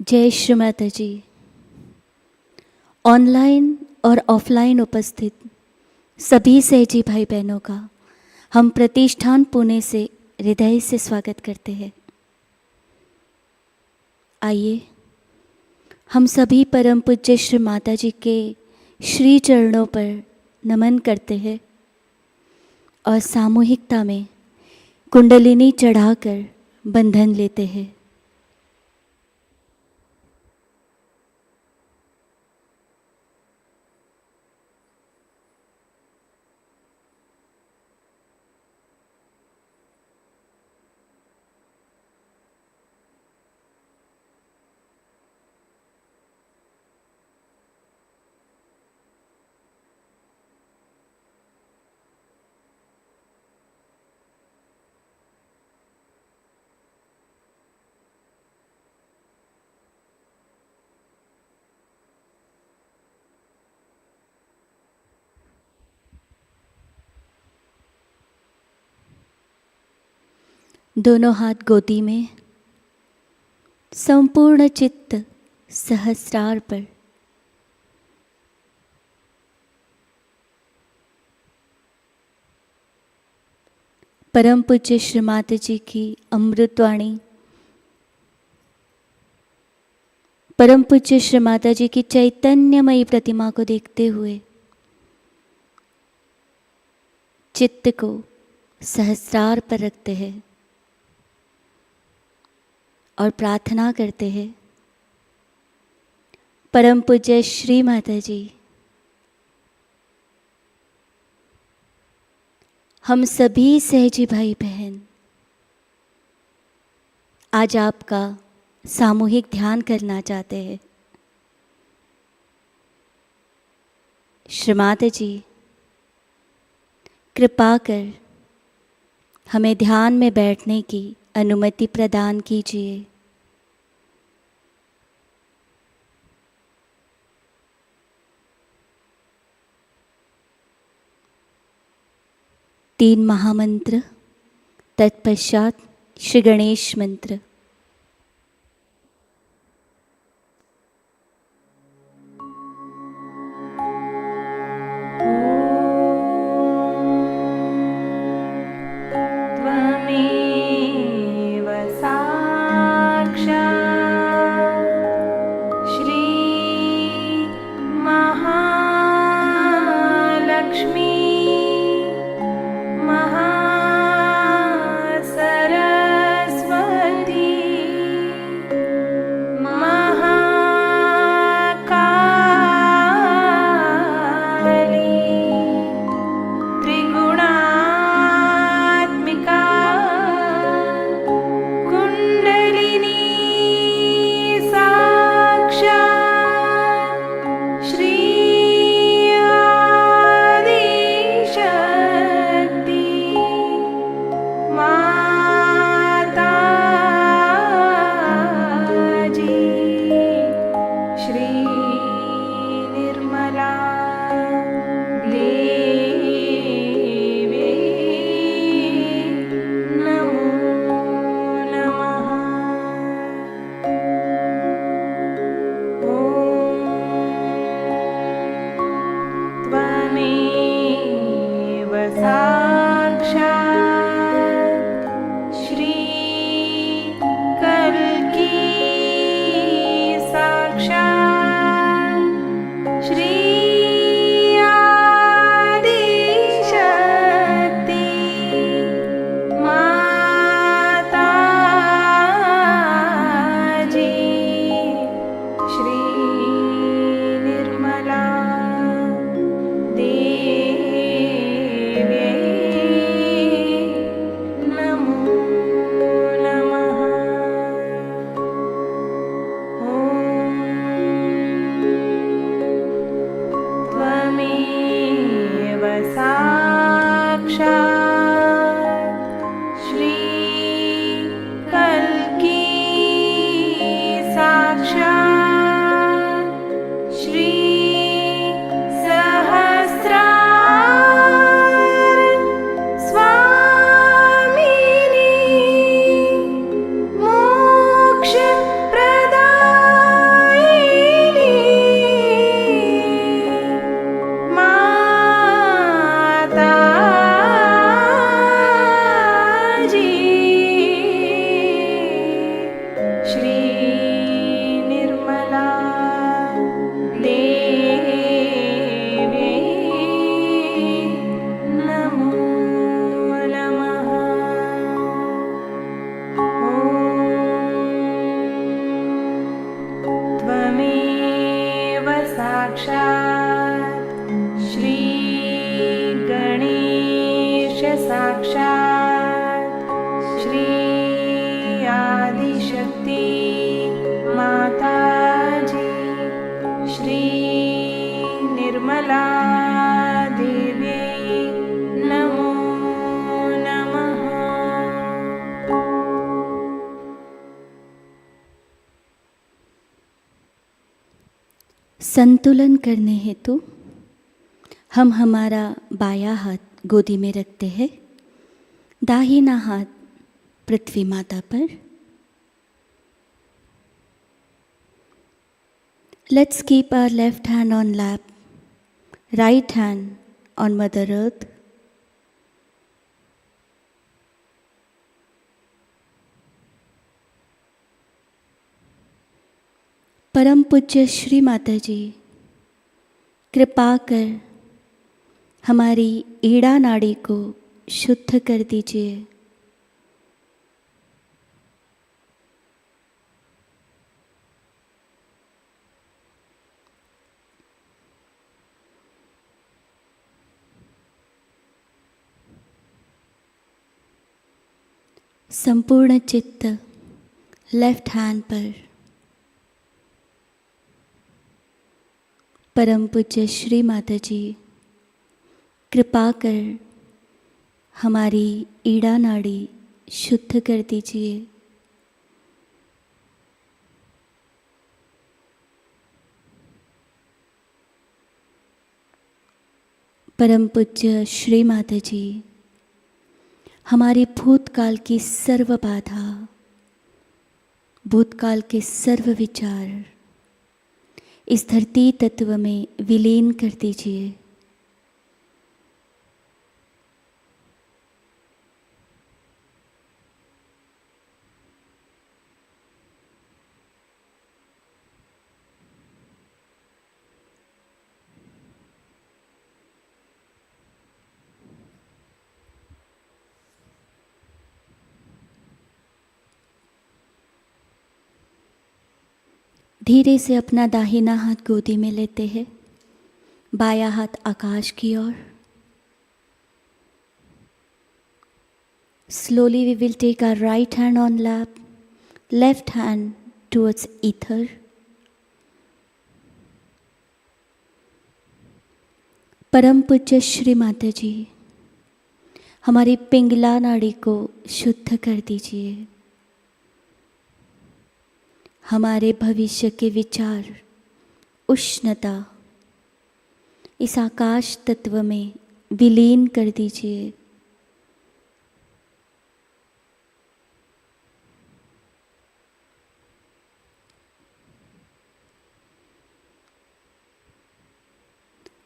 जय श्री माताजी। ऑनलाइन और ऑफलाइन उपस्थित सभी सहजी भाई बहनों का हम प्रतिष्ठान पुणे से हृदय से स्वागत करते हैं। आइए हम सभी परम पूज्य श्री माताजी के श्री चरणों पर नमन करते हैं और सामूहिकता में कुंडलिनी चढ़ाकर बंधन लेते हैं। दोनों हाथ गोदी में, संपूर्ण चित्त सहस्रार पर। परम पूज्य श्री माताजी की अमृतवाणी, परम पूज्य श्री माताजी की चैतन्यमयी प्रतिमा को देखते हुए चित्त को सहस्रार पर रखते हैं और प्रार्थना करते हैं, परम पूज्य श्री माताजी, हम सभी सहजी भाई बहन आज आपका सामूहिक ध्यान करना चाहते हैं। श्री माताजी, कृपा कर हमें ध्यान में बैठने की अनुमति प्रदान कीजिए। तीन महामंत्र, तत्पश्चात श्री गणेश मंत्र। मोक्ष प्रदा साक्षात् श्री आदिशक्ति माताजी श्री निर्मला देवी नमो नमः। संतुलन करने हेतु हम हमारा बायां हाथ गोदी में रखते हैं, दाहिना हाथ पृथ्वी माता पर। Let's keep our left hand on lap, right hand on Mother Earth. परम पूज्य श्री माता जी, कृपा कर हमारी ईड़ा नाड़ी को शुद्ध कर दीजिए। संपूर्ण चित्त लेफ्ट हैंड पर। परम पूज्य श्री माता जी, कृपा कर हमारी ईड़ा नाड़ी शुद्ध कर दीजिए। परम पूज्य श्री माता जी, हमारी भूतकाल की सर्व बाधा, भूतकाल के सर्व विचार इस धरती तत्व में विलीन कर दीजिए। धीरे से अपना दाहिना हाथ गोदी में लेते हैं, बायां हाथ आकाश की ओर। Slowly we will take our right hand on lap, left hand towards ether. परम पूज्य श्री माता जी, हमारी पिंगला नाड़ी को शुद्ध कर दीजिए। हमारे भविष्य के विचार, उष्णता इस आकाश तत्व में विलीन कर दीजिए।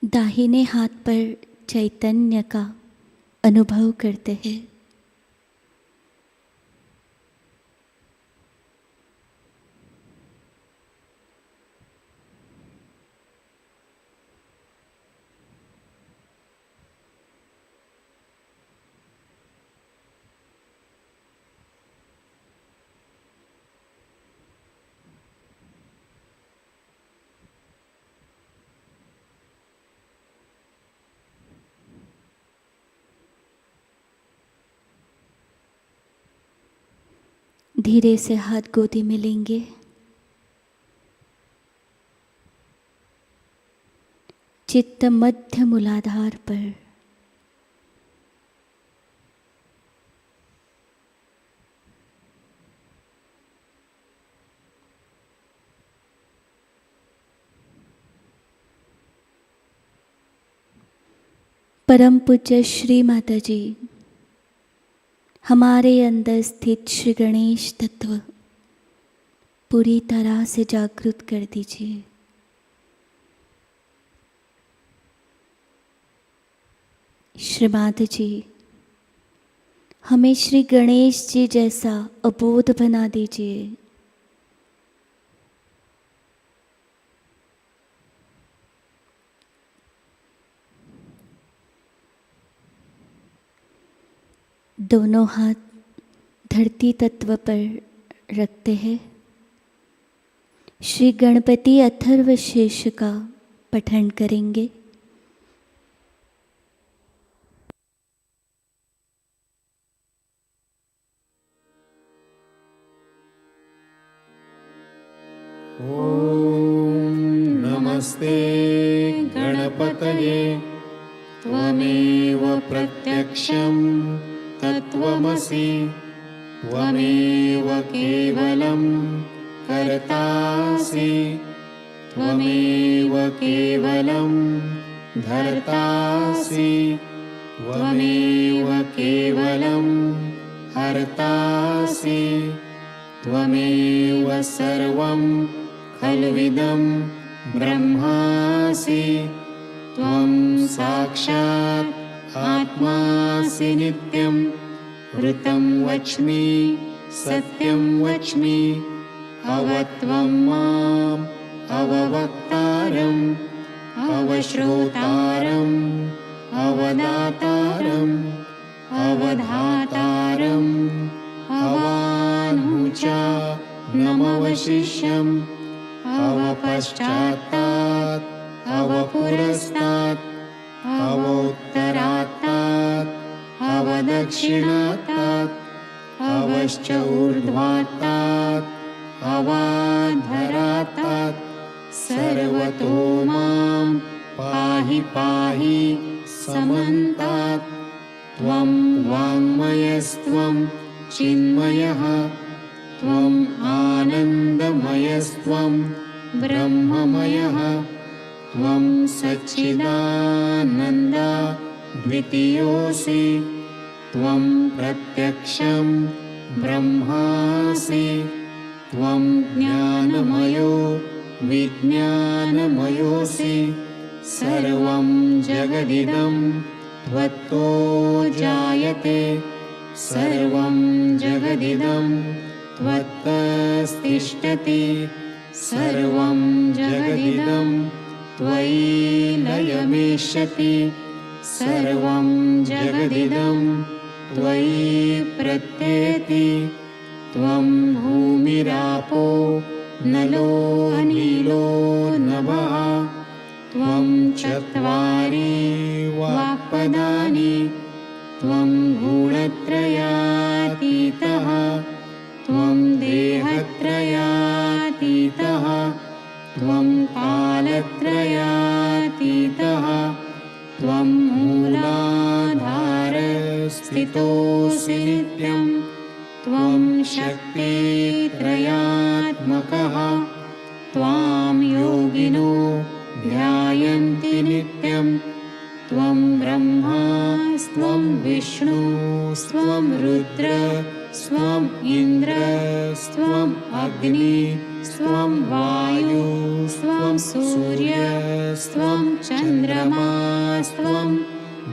दाहिने हाथ पर चैतन्य का अनुभव करते हैं। धीरे से हाथ गोदी में लेंगे। चित्त मध्य मूलाधार पर। परम पूज्य श्री माता जी, हमारे अंदर स्थित श्री गणेश तत्व पूरी तरह से जागृत कर दीजिए। श्री माता जी, हमें श्री गणेश जी जैसा अबोध बना दीजिए। दोनों हाथ धरती तत्व पर रखते हैं। श्री गणपति अथर्व शीर्ष का पठन करेंगे। गणपतये त्वमेव प्रत्यक्षं तत्त्वमसि त्वमेव केवलं कर्तासि त्वमेव केवलं धर्तासि त्वमेव केवलं हर्तासि त्वमेव सर्वं खल्विदं ब्रह्मासि त्वं साक्षात् आत्मासि नित्यं ऋतं वच्मि सत्यं वच्मि अवत्वं माम् अववक्तारम् अवश्रोतारम् अवदातारम् अवधातारम् अवानुचा नमवशिष्यम् अवपश्चात्तात् अवपुरस्तात् अवोत्तरात्तात् अवदक्षिणात्तात् अवश्च ऊर्ध्वात्तात् अवाधरात्तात् सर्वतो मां पाहि पाहि समन्तात् त्वं वाङ्मयस्त्वं चिन्मयः त्वम् आनन्दमयस्त्वं ब्रह्ममयः त्वं सच्चिदानन्द द्वितीयोऽसि त्वं प्रत्यक्षं ब्रह्मासि त्वं ज्ञानमयो विज्ञानमयोऽसि सर्वं जगदिदं त्वत्तो जायते सर्वं जगदिदं त्वत्तस्तिष्ठति सर्वं जगदिदं त्वयि लयमेष्यति सर्वं जगदिदं त्वयि प्रत्येति त्वं भूमिरापो नलो अनिलो नभः त्वं चत्वारि वाक्पदानि त्वं गुणत्रयातीतः त्वं देहत्रयातीतः त्वं कालत्रयातीतः त्वं मूलाधारस्थितोऽसि नित्यं त्वं शक्तित्रयात्मकः त्वां योगिनो ध्यायन्ति नित्यं त्वं ब्रह्मा स्वं विष्णु स्वं रुद्र स्वं इन्द्र स्वं अग्नि स्वं वायु स्वं सूर्य स्वं चन्द्रमा स्वं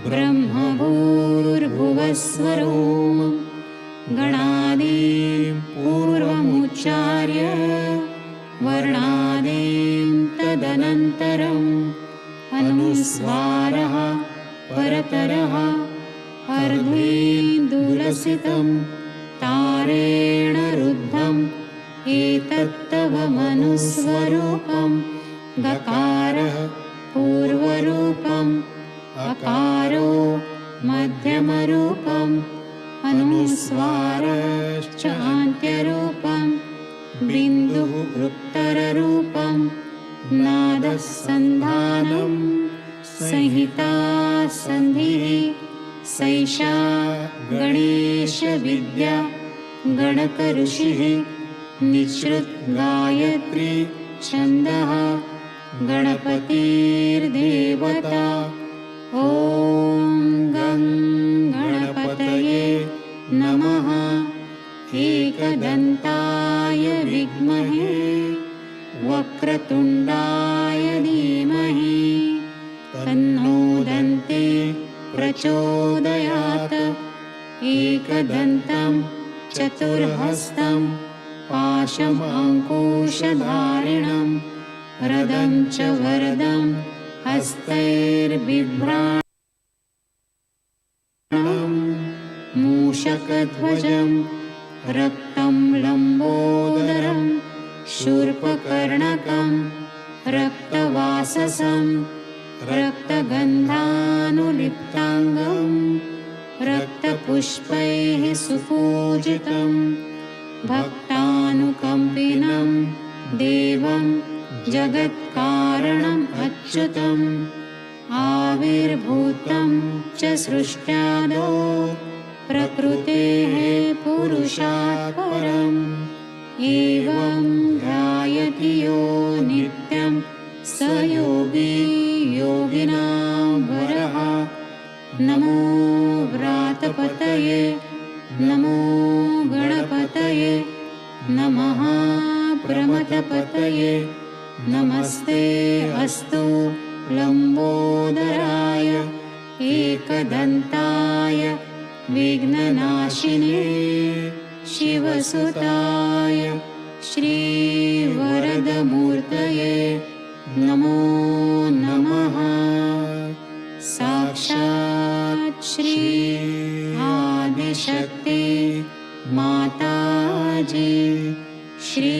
ब्रह्मभूर्भुवस्वरोम् गणादीं पूर्वमुच्चार्य वर्णादीं तदनन्तरम् अनुस्वारः परतरः अर्धेन्दुलसितं तारेण रुद्धम् एतत्तवमनुस्वरूपं गकारः पूर्वरूपम् अकारो मध्यमरूपम् अनुस्वारश्च अन्त्यरूपं बिन्दुः उत्तररूपं नादः सन्धानं संहिता सन्धिः सैषा गणेशविद्या गणकऋषिः निःसृत गायत्री छन्दः गणपतिर्देवता ॐ गं गणपतये नमः एकदन्ताय विद्महे वक्रतुण्डाय धीमहि तन्नो दन्ते प्रचोदयात् एकदन्तं चतुर्हस्तं पाशमङ्कुशधारिणं रदं च वरदं हस्तैर्बिभ्राणं मूषकध्वजं रक्तं लम्बोदरं शूर्पकर्णकं रक्तवाससं रक्तगन्धानुलिप्ताङ्गं रक्तपुष्पैः सुपूजितं भक्तानुकम्पिनं देवं जगत्कारणम् अच्युतम् आविर्भूतं च सृष्ट्यादौ प्रकृतेः पुरुषात् परम् एवं ध्यायति यो नित्यं स योगी योगिनां वरः। नमो व्रातपतये नमो गणपतये नमः प्रमथपतये नमस्ते अस्तु लम्बोदराय एकदन्ताय विघ्ननाशिने शिवसुताय श्रीवरदमूर्तये नमो नमः। साक्षात् श्री आदिशक्ति माताजी श्री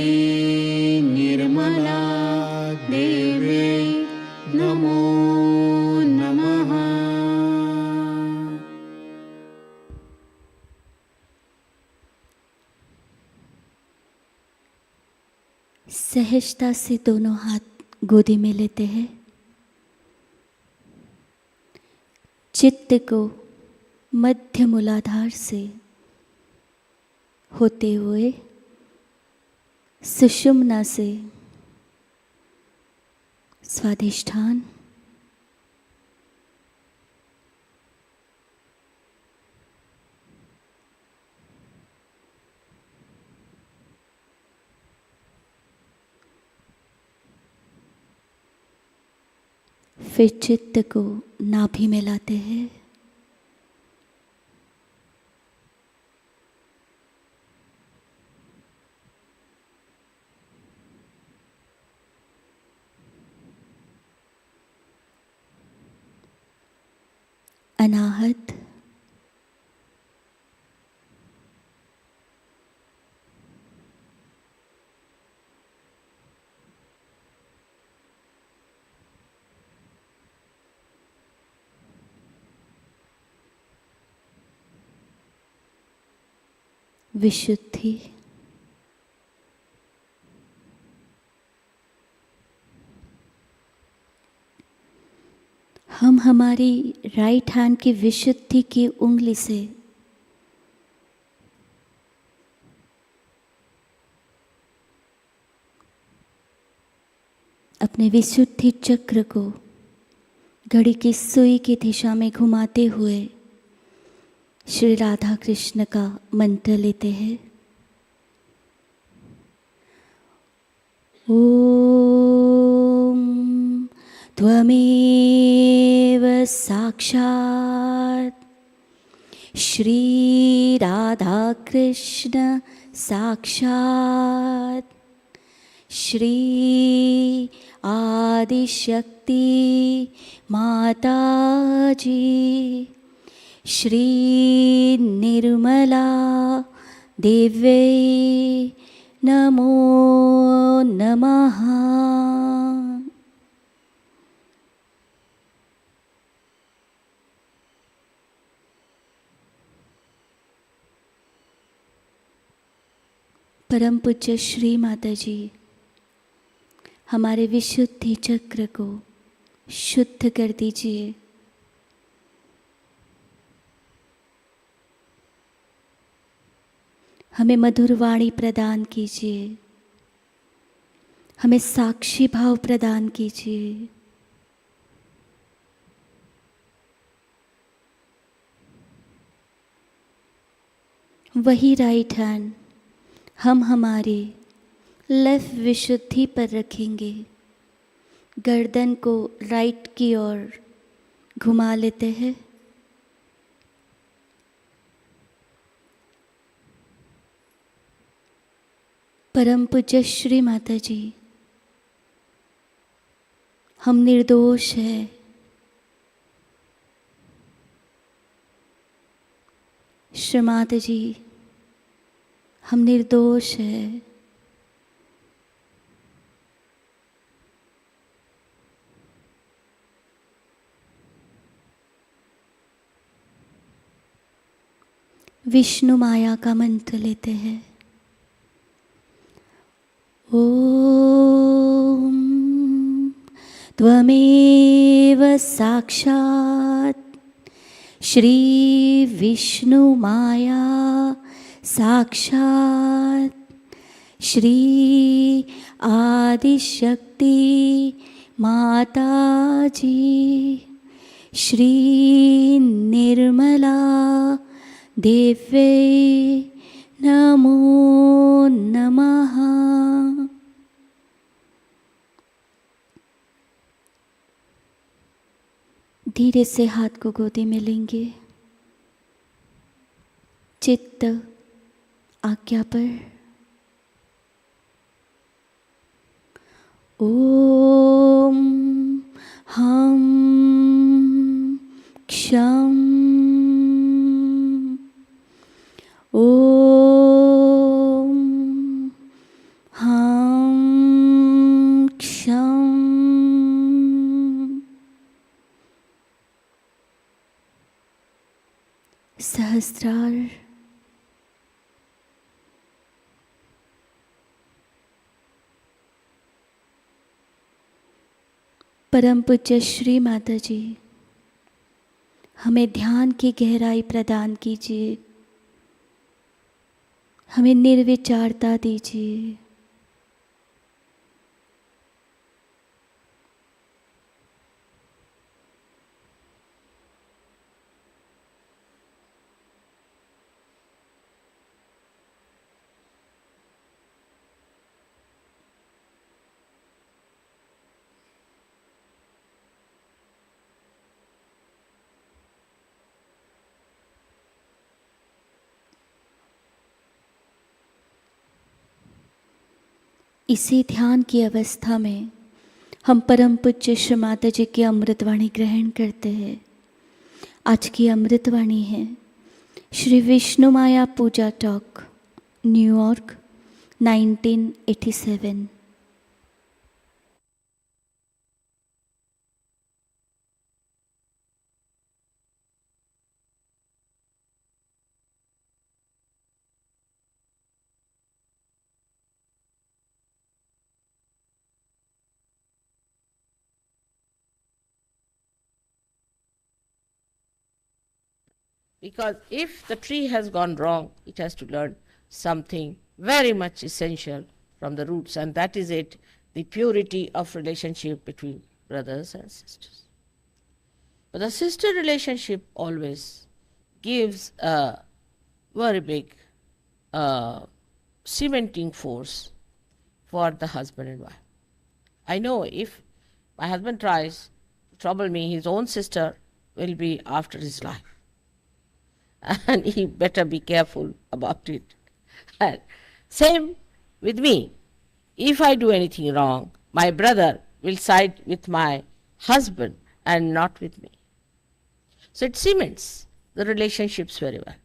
निर्मला देवी नमो नमः। सहजता से दोनों हाथ गोदी में लेते हैं। चित्त को मध्य मूलाधार से होते हुए सुषुम्ना से स्वाधिष्ठान, फिर चित्त को नाभि में लाते हैं। अनाहत, विशुद्धि, हम हमारी राइट हैंड की विशुद्धि की उंगली से अपने विशुद्धि चक्र को घड़ी की सुई की दिशा में घुमाते हुए श्री राधा कृष्ण का मंत्र लेते हैं। ओम त्वमेव साक्षात् श्री राधा कृष्ण साक्षात् श्री आदिशक्ति माताजी श्री निर्मला देवी नमो नमः। परम पूज्य श्री माताजी हमारे विशुद्धि चक्र को शुद्ध कर दीजिए। हमें मधुर वाणी प्रदान कीजिए, हमें साक्षी भाव प्रदान कीजिए। वही राइट हैंड हम हमारी लेफ्ट विशुद्धि पर रखेंगे। गर्दन को राइट की ओर घुमा लेते हैं। परम पूज्य श्री माताजी हम निर्दोष हैं। श्री माताजी हम निर्दोष हैं। विष्णुमाया का मंत्र लेते हैं। ओम त्वमेव साक्षात् श्री विष्णुमाया साक्षात् श्री आदिशक्ति माताजी श्री निर्मला देव्यै नमो नमः। धीरे से हाथ को गोदी में लेंगे, चित्त आज्ञा पर। ओम हम क्षम ओम हम क्षम सहस्रार। परम पूज्य श्री माता जी, हमें ध्यान की गहराई प्रदान कीजिए, हमें निर्विचारता दीजिए। इसी ध्यान की अवस्था में हम परम पूज्य श्री माता जी की अमृतवाणी ग्रहण करते हैं। आज की अमृतवाणी है श्री विष्णुमाया पूजा talk, New York 1987। Because if the tree has gone wrong, it has to learn something very much essential from the roots, and that is it, the purity of relationship between brothers and sisters. But the sister relationship always gives a very big cementing force for the husband and wife. I know if my husband tries to trouble me, his own sister will be after his life. And he better be careful about it. And same with me. If I do anything wrong, my brother will side with my husband and not with me. So it cements the relationships very well.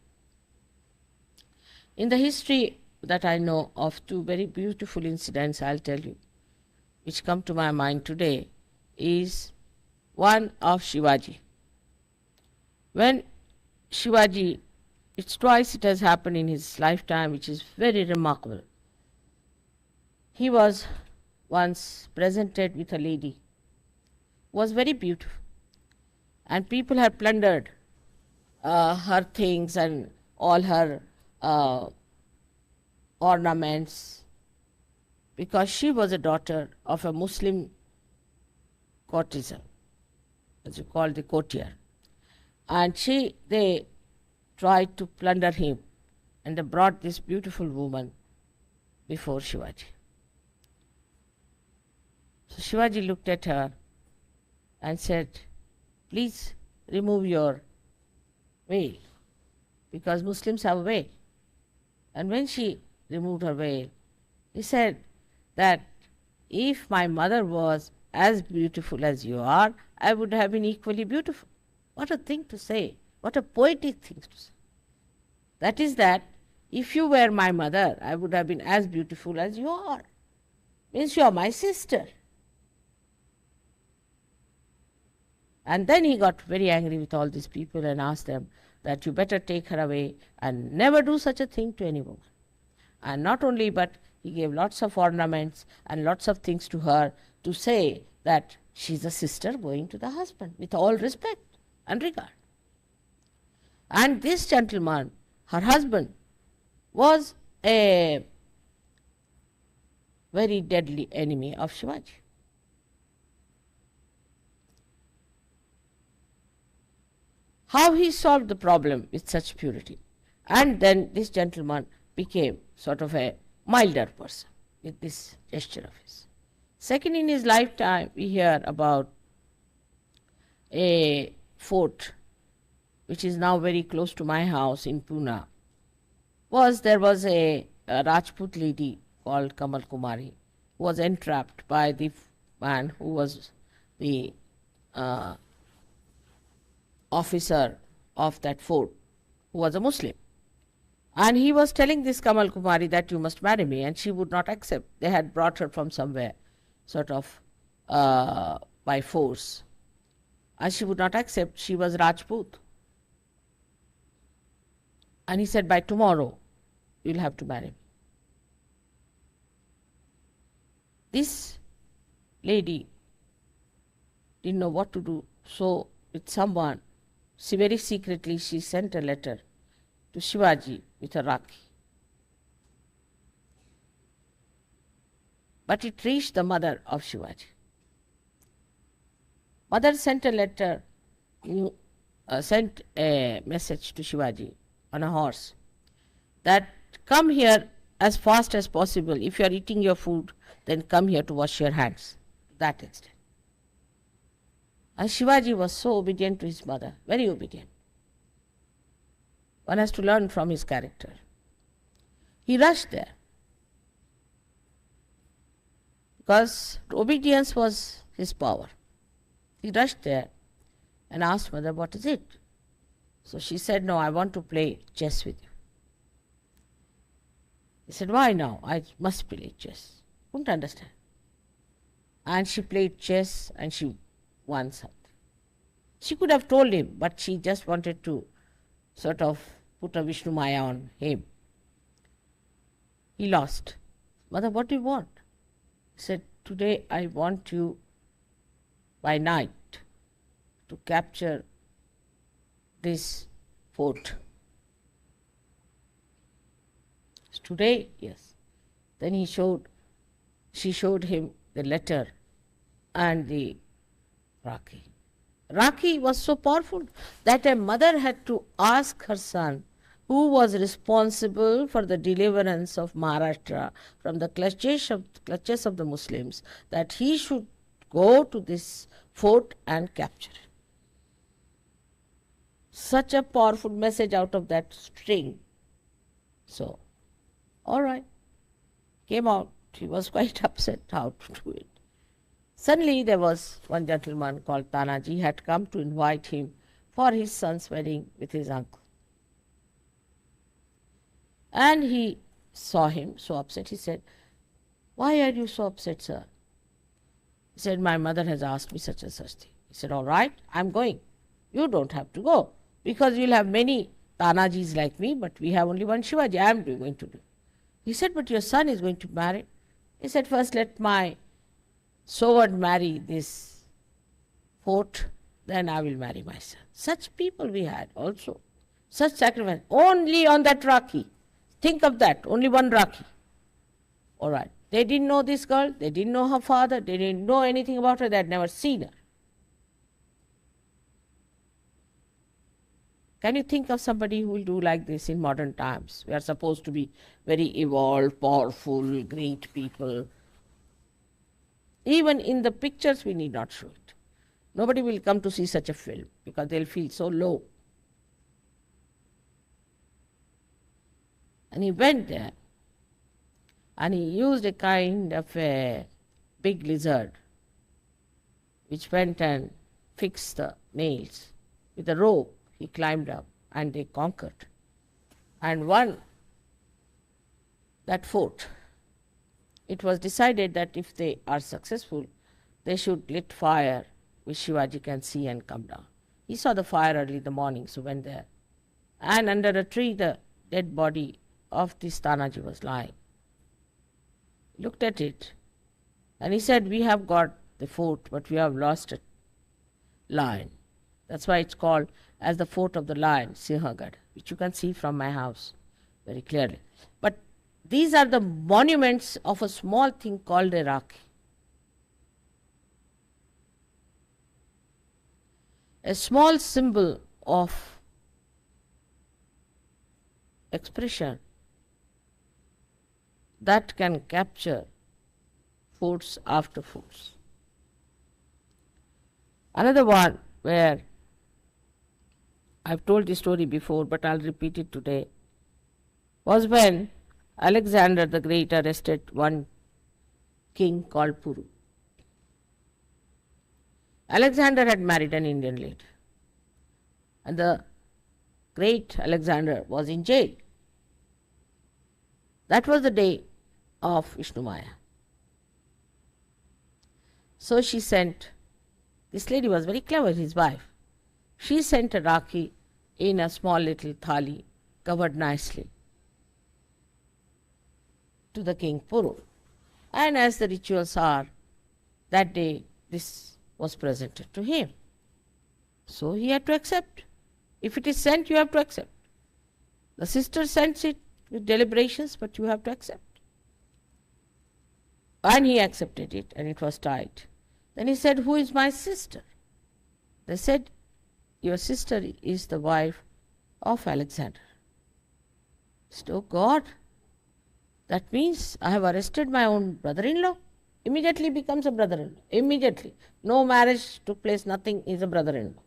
In the history that I know of, two very beautiful incidents I'll tell you, which come to my mind today, is one of Shivaji. When Shivaji, it's twice it has happened in his lifetime, which is very remarkable. He was once presented with a lady who was very beautiful, and people had plundered her things and all her ornaments, because she was a daughter of a Muslim courtesan, as you call the courtier. And they tried to plunder him, and they brought this beautiful woman before Shivaji. So Shivaji looked at her and said, "Please remove your veil," because Muslims have a veil. And when she removed her veil, he said that if my mother was as beautiful as you are, I would have been equally beautiful. What a thing to say, what a poetic thing to say. That is that if you were my mother, I would have been as beautiful as you are. Means you are my sister. And then he got very angry with all these people and asked them that you better take her away and never do such a thing to any woman. And not only, but he gave lots of ornaments and lots of things to her to say that she's a sister going to the husband with all respect and regard. And this gentleman, her husband, was a very deadly enemy of Shivaji. How he solved the problem with such purity. And then this gentleman became sort of a milder person with this gesture of his. Second, in his lifetime, we hear about a fort which is now very close to my house in Pune. There was a Rajput lady called Kamal Kumari who was entrapped by the man who was the officer of that fort, who was a Muslim. And he was telling this Kamal Kumari that you must marry me, and she would not accept. They had brought her from somewhere, sort of by force. And she would not accept. She was Rajput. And he said, by tomorrow, you'll have to marry me. This lady didn't know what to do. So with someone, very secretly, she sent a letter to Shivaji with a Rakhi. But it reached the mother of Shivaji. Mother sent a letter, sent a message to Shivaji on a horse that come here as fast as possible. If you are eating your food, then come here to wash your hands. That extent. And Shivaji was so obedient to his mother, very obedient. One has to learn from his character. He rushed there because obedience was his power. He rushed there and asked mother, what is it? So she said, no, I want to play chess with you. He said, why now? I must play chess. Couldn't understand. And she played chess and she won something. She could have told him, but she just wanted to sort of put a Vishnumaya on him. He lost. Mother, what do you want? He said, today I want you by night to capture this fort. Today? Yes. Then she showed him the letter and the Rakhi. Rakhi was so powerful that a mother had to ask her son, who was responsible for the deliverance of Maharashtra from the clutches of the Muslims, that he should go to this fort and capture it. Such a powerful message out of that string. So, all right, came out. He was quite upset how to do it. Suddenly there was one gentleman called Tanaji had come to invite him for his son's wedding with his uncle. And he saw him so upset. He said, why are you so upset, sir? He said, my mother has asked me such and such thing. He said, all right, I'm going. You don't have to go, because you'll have many Tanajis like me, but we have only one Shivaji. I'm going to do. He said, but your son is going to marry. He said, first let my sword marry this fort, then I will marry my son. Such people we had also. Such sacrifice. Only on that Rakhi. Think of that, only one Rakhi. All right. They didn't know this girl, they didn't know her father, they didn't know anything about her, they had never seen her. Can you think of somebody who will do like this in modern times? We are supposed to be very evolved, powerful, great people. Even in the pictures we need not show it. Nobody will come to see such a film because they'll feel so low. And he went there and he used a kind of a big lizard which went and fixed the nails. With a rope he climbed up and they conquered and won that fort. It was decided that if they are successful, they should lit fire which Shivaji can see and come down. He saw the fire early in the morning, so went there. And under a tree the dead body of this Tanaji was lying. Looked at it And he said, we have got the fort, but we have lost a lion. That's why it's called as the fort of the lion, Sahaja, which you can see from my house very clearly. But these are the monuments of a small thing called a Rakhi. A small symbol of expression that can capture forts after forts. Another one where I've told this story before, but I'll repeat it today, was when Alexander the Great arrested one king called Puru. Alexander had married an Indian lady, and the great Alexander was in jail. That was the day of Vishnumaya. So she sent, this lady was very clever, his wife. She sent a Rakhi in a small little thali, covered nicely, to the king Puru. And as the rituals are, that day this was presented to him. So he had to accept. If it is sent, you have to accept. The sister sends it with deliberations, but you have to accept. And he accepted it, and it was tied. Then he said, who is my sister? They said, your sister is the wife of Alexander. He said, oh God, that means I have arrested my own brother-in-law. Immediately becomes a brother-in-law. Immediately. No marriage took place, nothing, is a brother-in-law.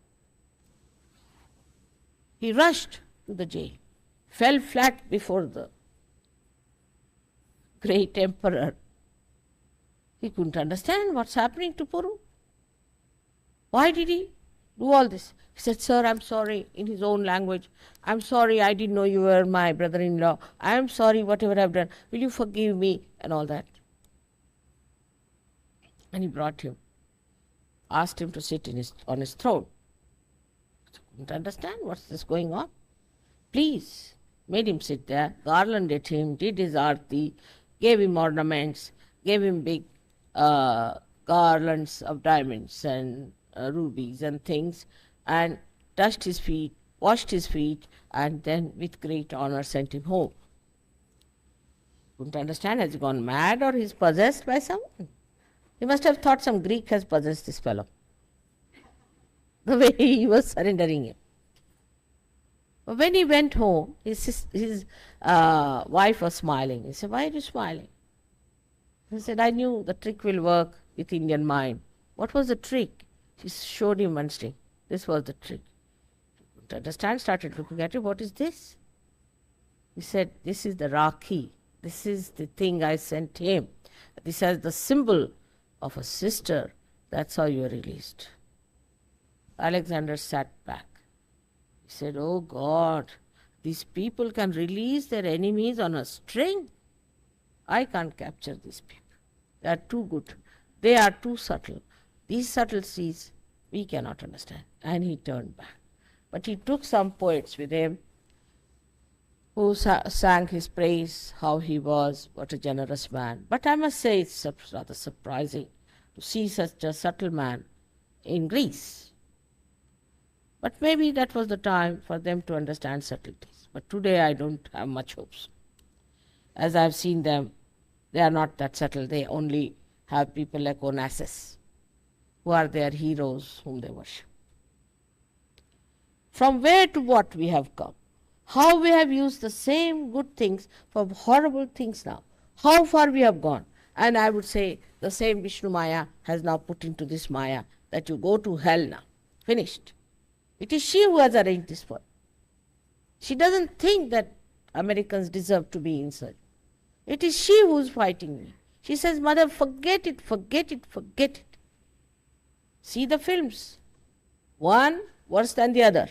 He rushed to the jail, fell flat before the great emperor. He couldn't understand what's happening to Puru. Why did he do all this? He said, sir, I'm sorry, in his own language. I'm sorry, I didn't know you were my brother-in-law. I'm sorry, whatever I've done. Will you forgive me? And all that. And he brought him, asked him to sit on his throne. He couldn't understand what's this going on. Please, made him sit there, garlanded him, did his arti, gave him ornaments, gave him big garlands of diamonds and rubies and things, and touched his feet, washed his feet, and then with great honor sent him home. Couldn't understand, has he gone mad or he's possessed by someone? He must have thought some Greek has possessed this fellow, the way he was surrendering him. But when he went home, his wife was smiling. He said, why are you smiling? He said, I knew the trick will work with Indian mind. What was the trick? She showed him one string. This was the trick. He couldn't understand, started looking at it. What is this? He said, this is the Rakhi. This is the thing I sent him. This is the symbol of a sister. That's how you are released. Alexander sat back. He said, oh God, these people can release their enemies on a string. I can't capture these people. They are too good. They are too subtle. These subtleties we cannot understand. And he turned back. But he took some poets with him who sang his praise, how he was, what a generous man. But I must say it's rather surprising to see such a subtle man in Greece. But maybe that was the time for them to understand subtleties. But today I don't have much hopes. As I have seen them, they are not that subtle. They only have people like Onassis, who are their heroes whom they worship. From where to what we have come. How we have used the same good things for horrible things now. How far we have gone. And I would say the same Vishnumaya has now put into this Maya that you go to hell now. Finished. It is she who has arranged this world. She doesn't think that Americans deserve to be inside. It is she who is fighting me. She says, Mother, forget it, forget it, forget it. See the films. One worse than the other.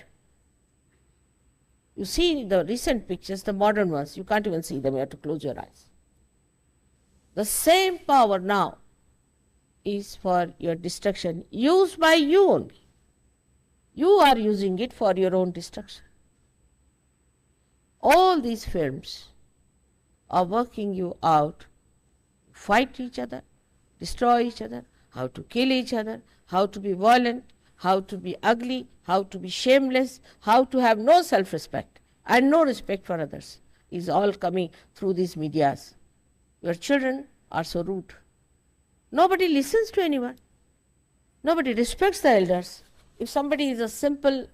You see the recent pictures, the modern ones, you can't even see them, you have to close your eyes. The same power now is for your destruction, used by you only. You are using it for your own destruction. All these films are working you out, fight each other, destroy each other, how to kill each other, how to be violent, how to be ugly, how to be shameless, how to have no self-respect and no respect for others is all coming through these medias. Your children are so rude. Nobody listens to anyone. Nobody respects the elders. If somebody is a simple,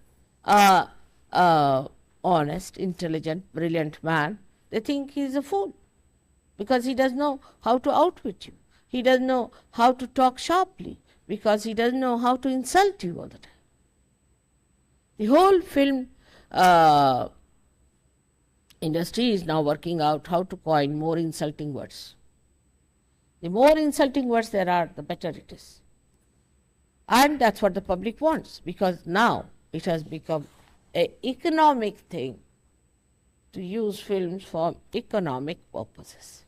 honest, intelligent, brilliant man, they think he is a fool because he doesn't know how to outwit you. He doesn't know how to talk sharply because he doesn't know how to insult you all the time. The whole film industry is now working out how to coin more insulting words. The more insulting words there are, the better it is. And that's what the public wants, because now it has become an economic thing to use films for economic purposes.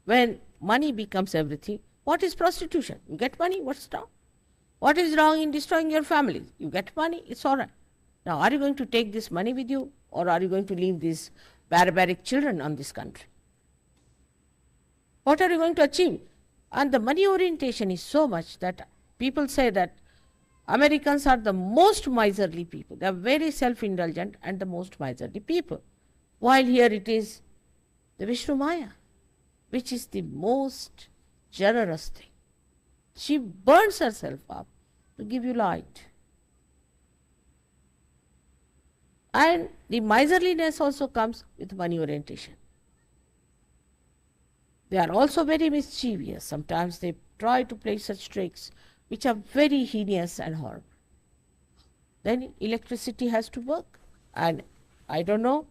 When money becomes everything, what is prostitution? You get money, what's wrong? What is wrong in destroying your family? You get money, it's all right. Now, are you going to take this money with you, or are you going to leave these barbaric children on this country? What are you going to achieve? And the money orientation is so much that people say that Americans are the most miserly people. They are very self-indulgent and the most miserly people. While here it is the Vishnumaya, which is the most generous thing. She burns herself up to give you light. And the miserliness also comes with money orientation. They are also very mischievous. Sometimes they try to play such tricks which are very heinous and horrible. Then electricity has to work. And I don't know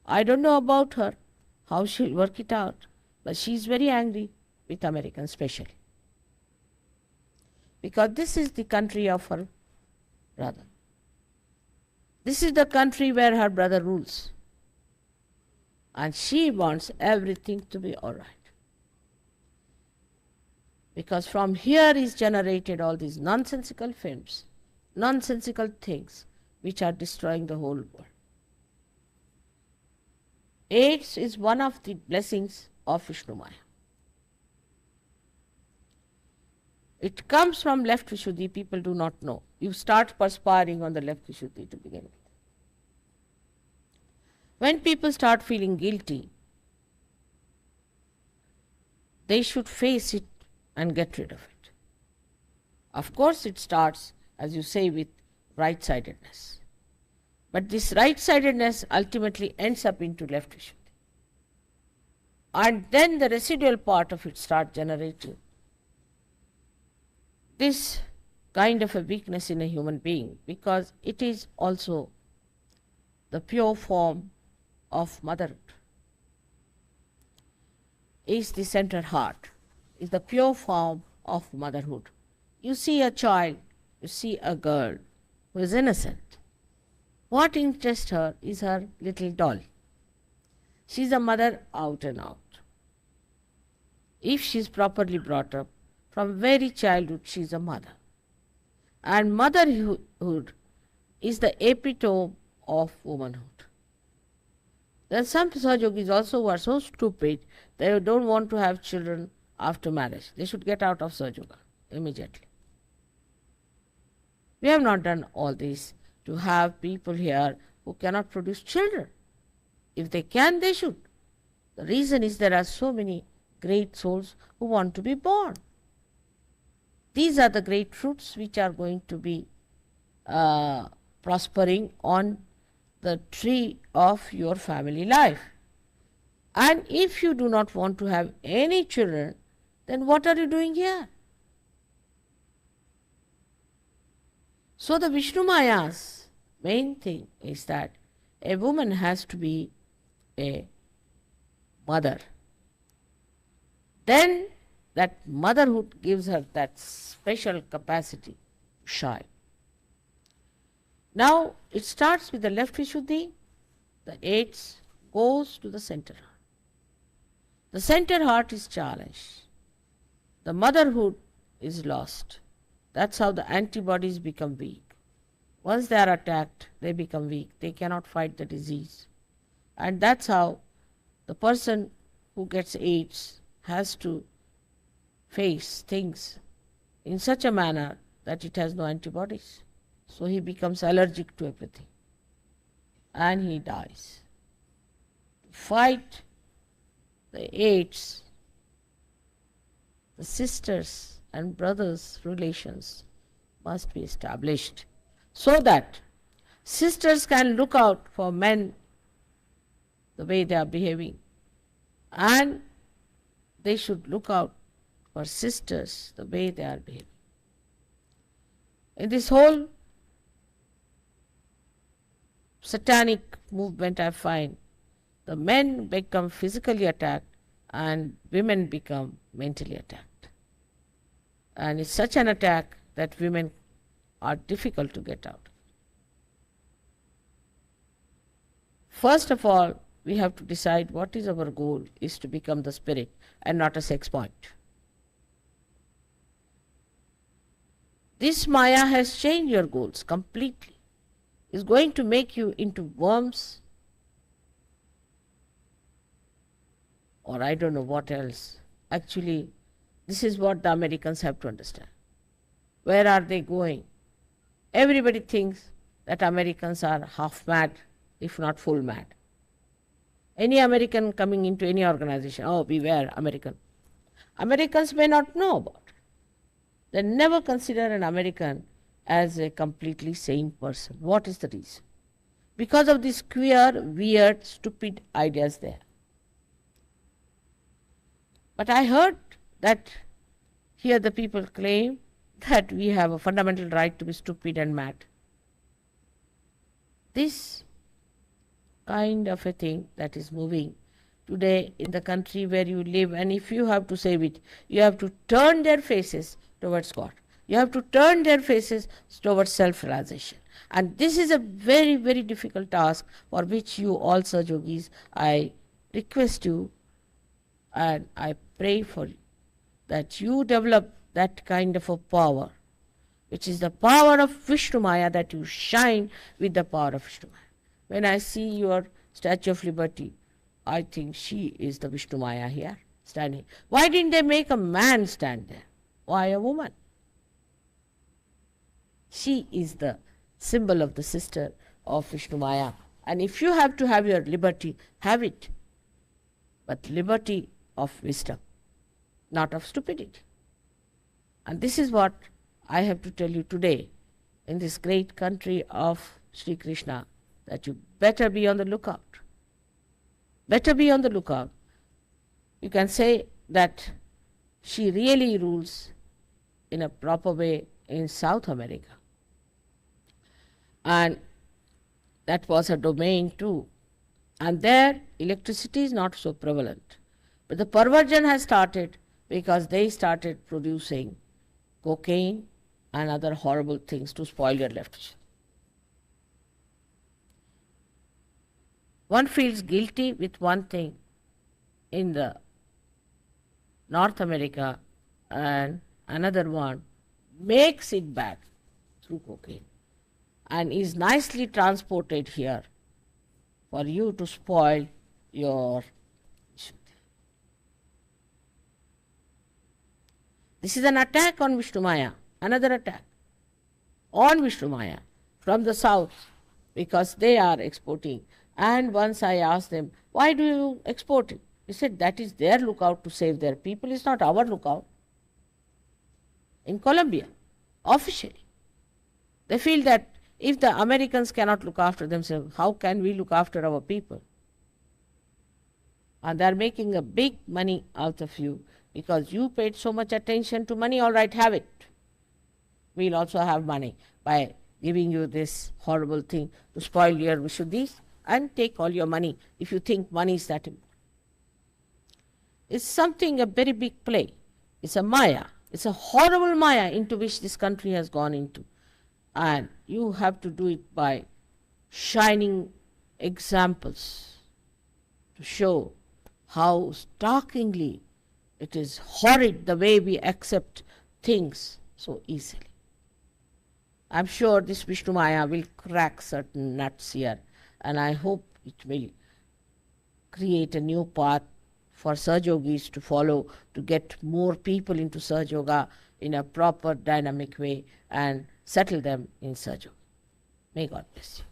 about her, how she'll work it out. But she's very angry with Americans especially. Because this is the country of her brother. This is the country where her brother rules. And she wants everything to be all right. Because from here is generated all these nonsensical films, nonsensical things which are destroying the whole world. AIDS is one of the blessings of Vishnumaya. It comes from left Vishuddhi, people do not know. You start perspiring on the left Vishuddhi to begin with. When people start feeling guilty, they should face it and get rid of it. Of course, it starts, as you say, with right-sidedness. But this right-sidedness ultimately ends up into left Vishuddhi. And then the residual part of it starts generating this kind of a weakness in a human being, because it is also the pure form of motherhood. Is the center heart, is the pure form of motherhood. You see a child, you see a girl who is innocent. What interests her is her little doll. She is a mother out and out. If she is properly brought up, from very childhood she is a mother. And motherhood is the epitome of womanhood. There are some Sahajogis also who are so stupid they don't want to have children after marriage. They should get out of Sahajayoga immediately. We have not done all this to have people here who cannot produce children. If they can, they should. The reason is there are so many great souls who want to be born. These are the great fruits which are going to be prospering on the tree of your family life. And if you do not want to have any children, then what are you doing here? So the Vishnumaya's main thing is that a woman has to be a mother. Then that motherhood gives her that special capacity to shine. Now it starts with the left Vishuddhi, the AIDS goes to the center heart. The center heart is challenged. The motherhood is lost. That's how the antibodies become weak. Once they are attacked, they become weak. They cannot fight the disease. And that's how the person who gets AIDS has to face things in such a manner that it has no antibodies. So he becomes allergic to everything and he dies. To fight the AIDS, the sisters and brothers relations must be established so that sisters can look out for men the way they are behaving, and they should look out for sisters the way they are behaving. In this whole satanic movement, I find the men become physically attacked and women become mentally attacked. And it's such an attack that women are difficult to get out. First of all, we have to decide what is our goal, is to become the spirit and not a sex point. This Maya has changed your goals completely. It's going to make you into worms, or I don't know what else. Actually, this is what the Americans have to understand. Where are they going? Everybody thinks that Americans are half mad, if not full mad. Any American coming into any organization, oh, beware, American. Americans may not know about it. They never consider an American as a completely sane person. What is the reason? Because of these queer, weird, stupid ideas there. But I heard that here the people claim that we have a fundamental right to be stupid and mad. This kind of a thing that is moving today in the country where you live, and if you have to save it, you have to turn their faces towards God. You have to turn their faces towards self-realization. And this is a very, very difficult task for which you all Sahajogis, I request you and I pray for you that you develop that kind of a power, which is the power of Vishnumaya, that you shine with the power of Vishnumaya. When I see your Statue of Liberty, I think she is the Vishnumaya here standing. Why didn't they make a man stand there? Why a woman? She is the symbol of the sister of Vishnumaya. And if you have to have your liberty, have it. But liberty of wisdom, not of stupidity. And this is what I have to tell you today in this great country of Sri Krishna, that you better be on the lookout. Better be on the lookout. You can say that she really rules in a proper way in South America. And that was her domain too. And there electricity is not so prevalent. But the perversion has started because they started producing cocaine and other horrible things to spoil your left. One feels guilty with one thing in the North America, and another one makes it bad through cocaine and is nicely transported here for you to spoil your. This is an attack on Vishnumaya, another attack on Vishnumaya from the south, because they are exporting. And once I asked them, why do you export it? He said, that is their lookout to save their people, it's not our lookout. In Colombia, officially, they feel that if the Americans cannot look after themselves, how can we look after our people? And they are making a big money out of you because you paid so much attention to money. All right, have it. We'll also have money by giving you this horrible thing to spoil your Vishuddhis and take all your money if you think money is that important. It's something, a very big play. It's a Maya. It's a horrible Maya into which this country has gone into. And you have to do it by shining examples to show how startlingly it is horrid the way we accept things so easily. I'm sure this Vishnumaya will crack certain nuts here, and I hope it will create a new path for Sahaja Yogis to follow, to get more people into Sahaja Yoga in a proper dynamic way and settle them in Sahaja Yoga. May God bless you.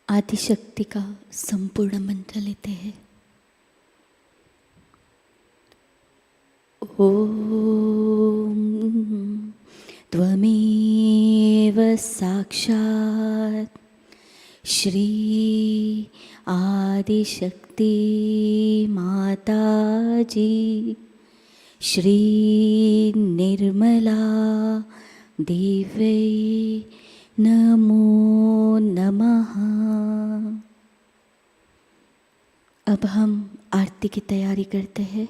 Adishakti का संपूर्ण मंत्र लेते हैं। ओम त्वमेव साक्षात् श्री आदिशक्ति माताजी श्री निर्मला देवी नमो नमः। अब हम आरती की तैयारी करते हैं।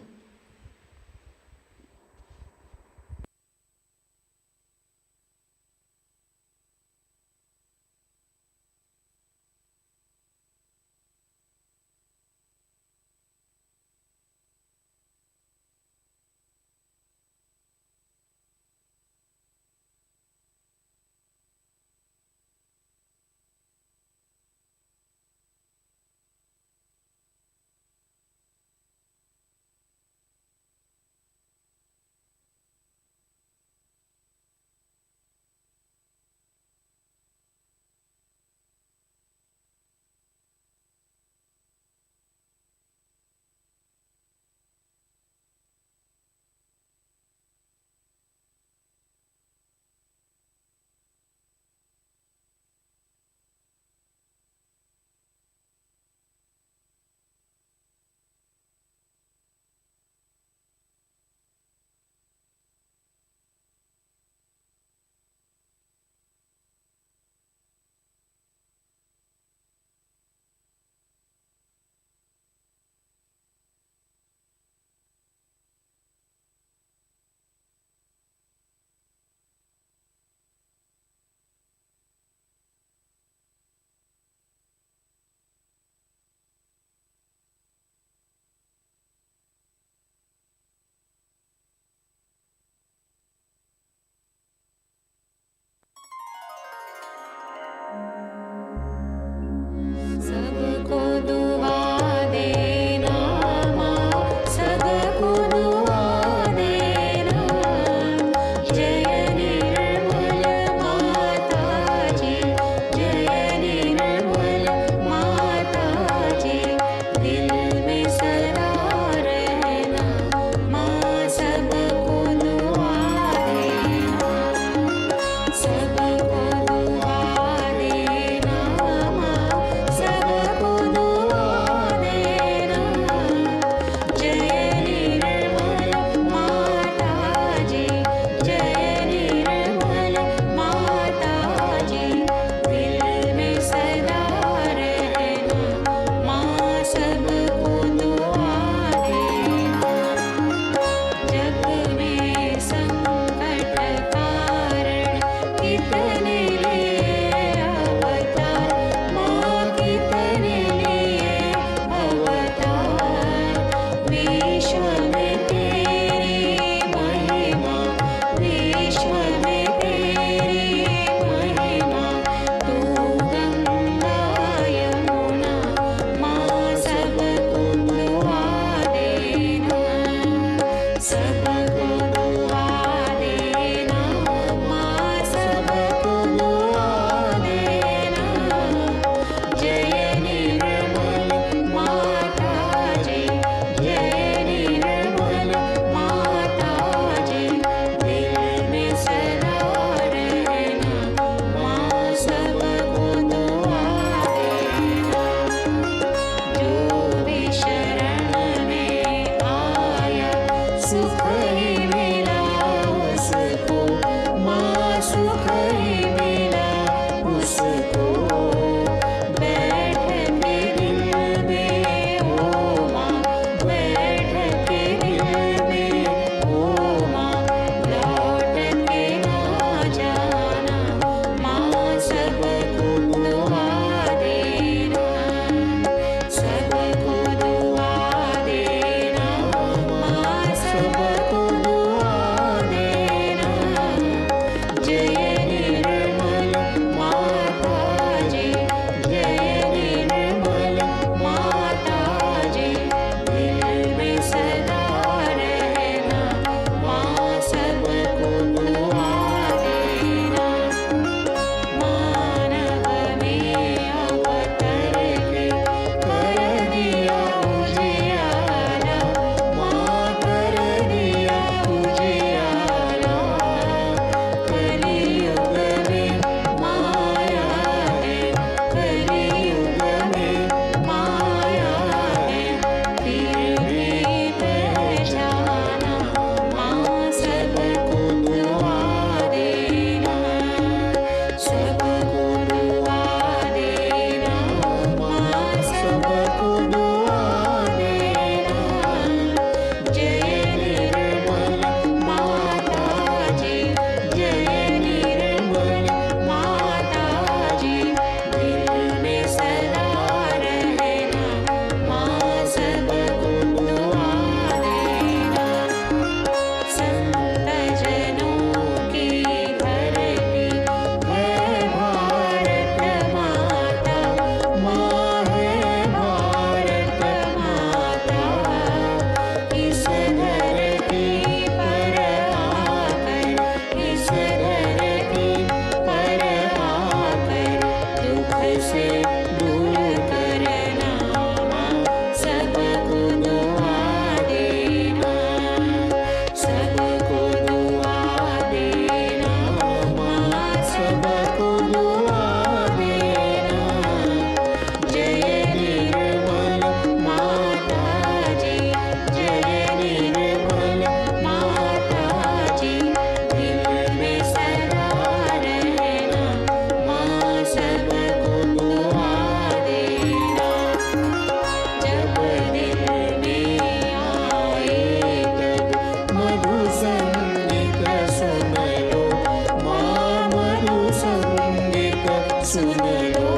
सुन लो,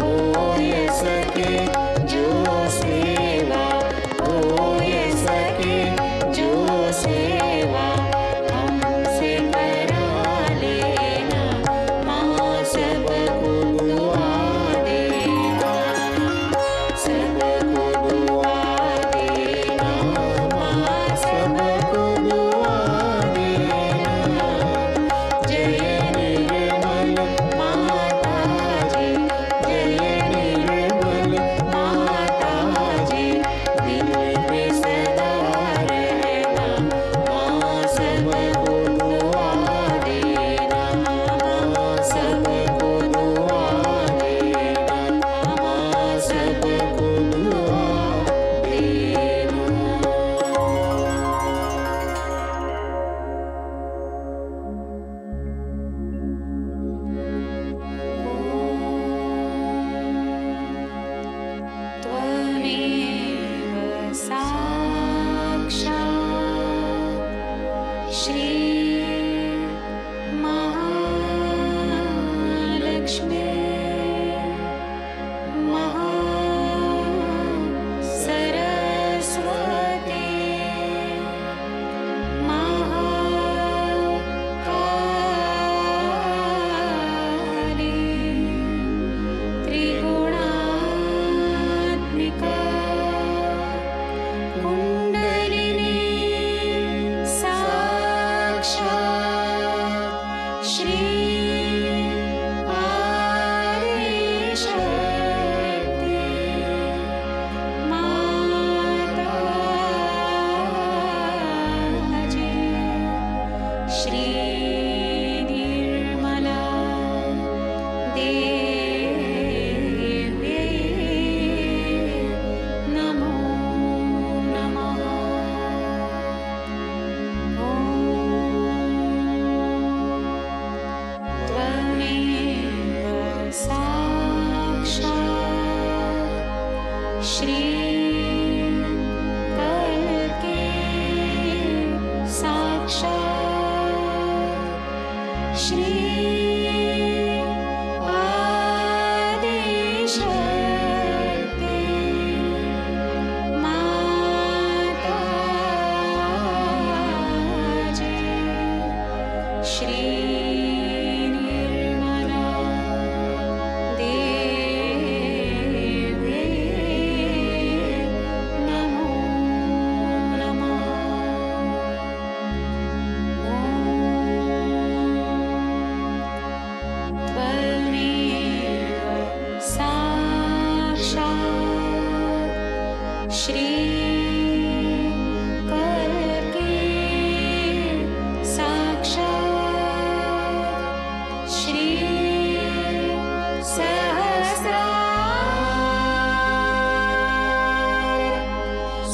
हो ये सके जो सेवा, हो ये सके जो सेवा हमसे करा लेना, माँ सबको दुआ देना, सबको दुआ देना, माँ सबको दुआ देना। जय निर्मल माताजी, जय निर्मल माताजी, दिल में सदा रहना, माँ सबको दुआ देना, माँ सबको दुआ देना, माँ सबको दुआ देना। त्वमेव साक्षात् श्री महालक्ष्मी महासरस्वती महाकाली त्रिगुणात्मिका कुण्डलिनी साक्षात् श्री आदिशक्ति माताजी, श्री निर्मला देवी नमो नमः। त्वमेव साक्षात् श्री कल्के साक्षात् श्री आदिशक्ति माताजी, श्री निर्मला देवी नमो नमः। त्वमेव साक्षात् श्री कल्के साक्षात् श्री सहस्रार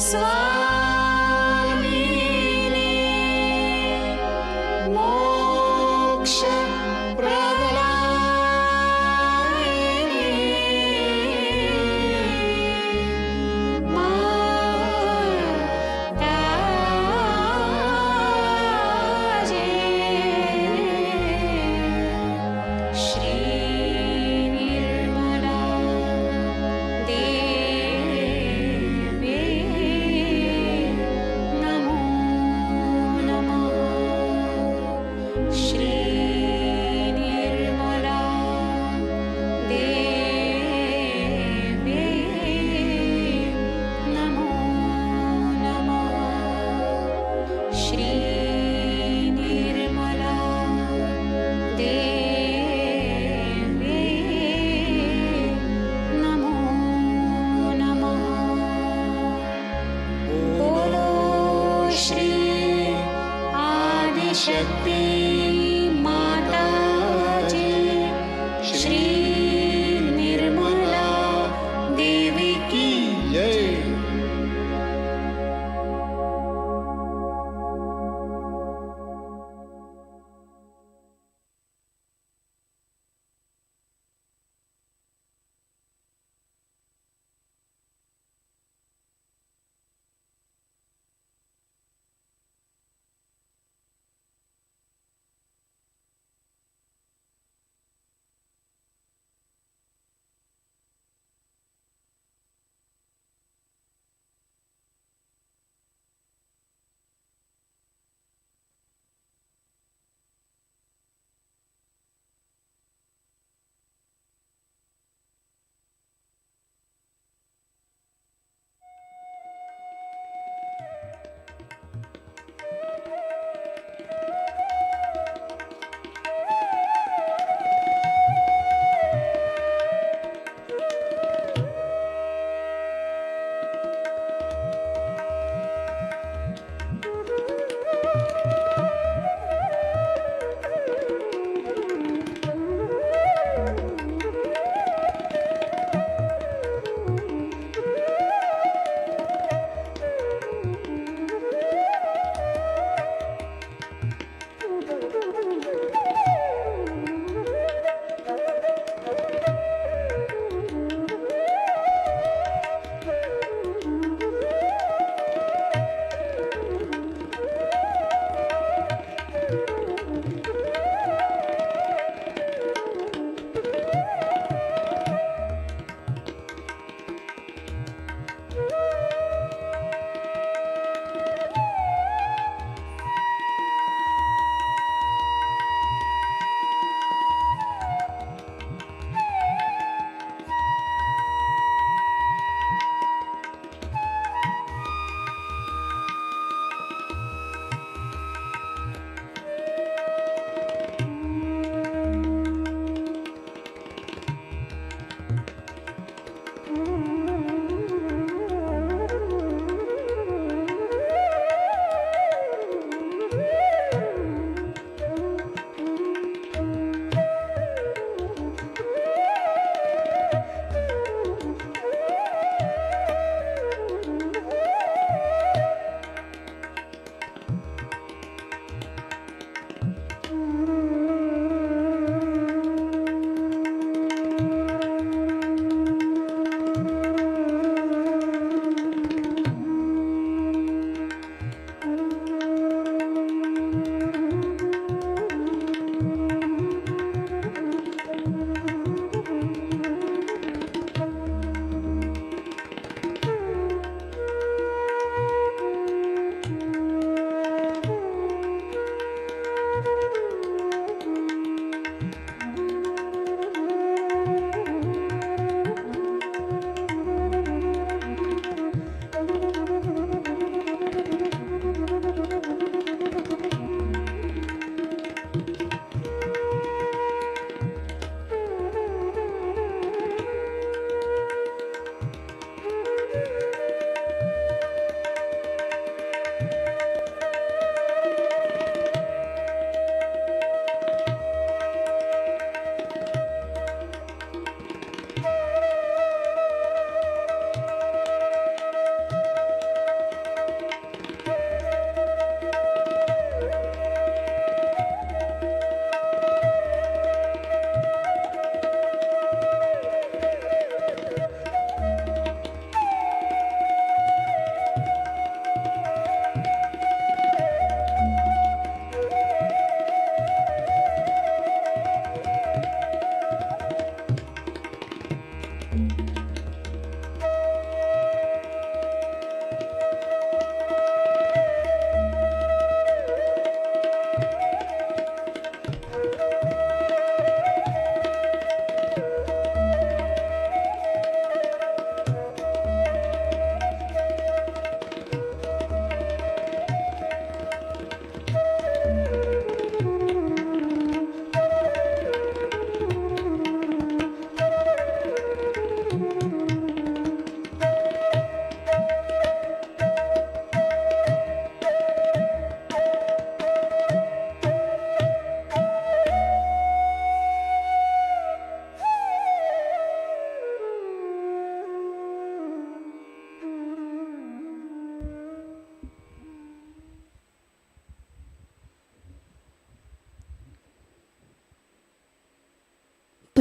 स्वामिनी मोक्ष प्रदायिनी माताजी, श्री निर्मला देवी नमो नमः। श्री निर्मला देवी नमो नमः। श्री निर्मला देवी नमो नमः। बोलो श्री आदिशक्ति माताजी, श्री निर्मला देवी की जय।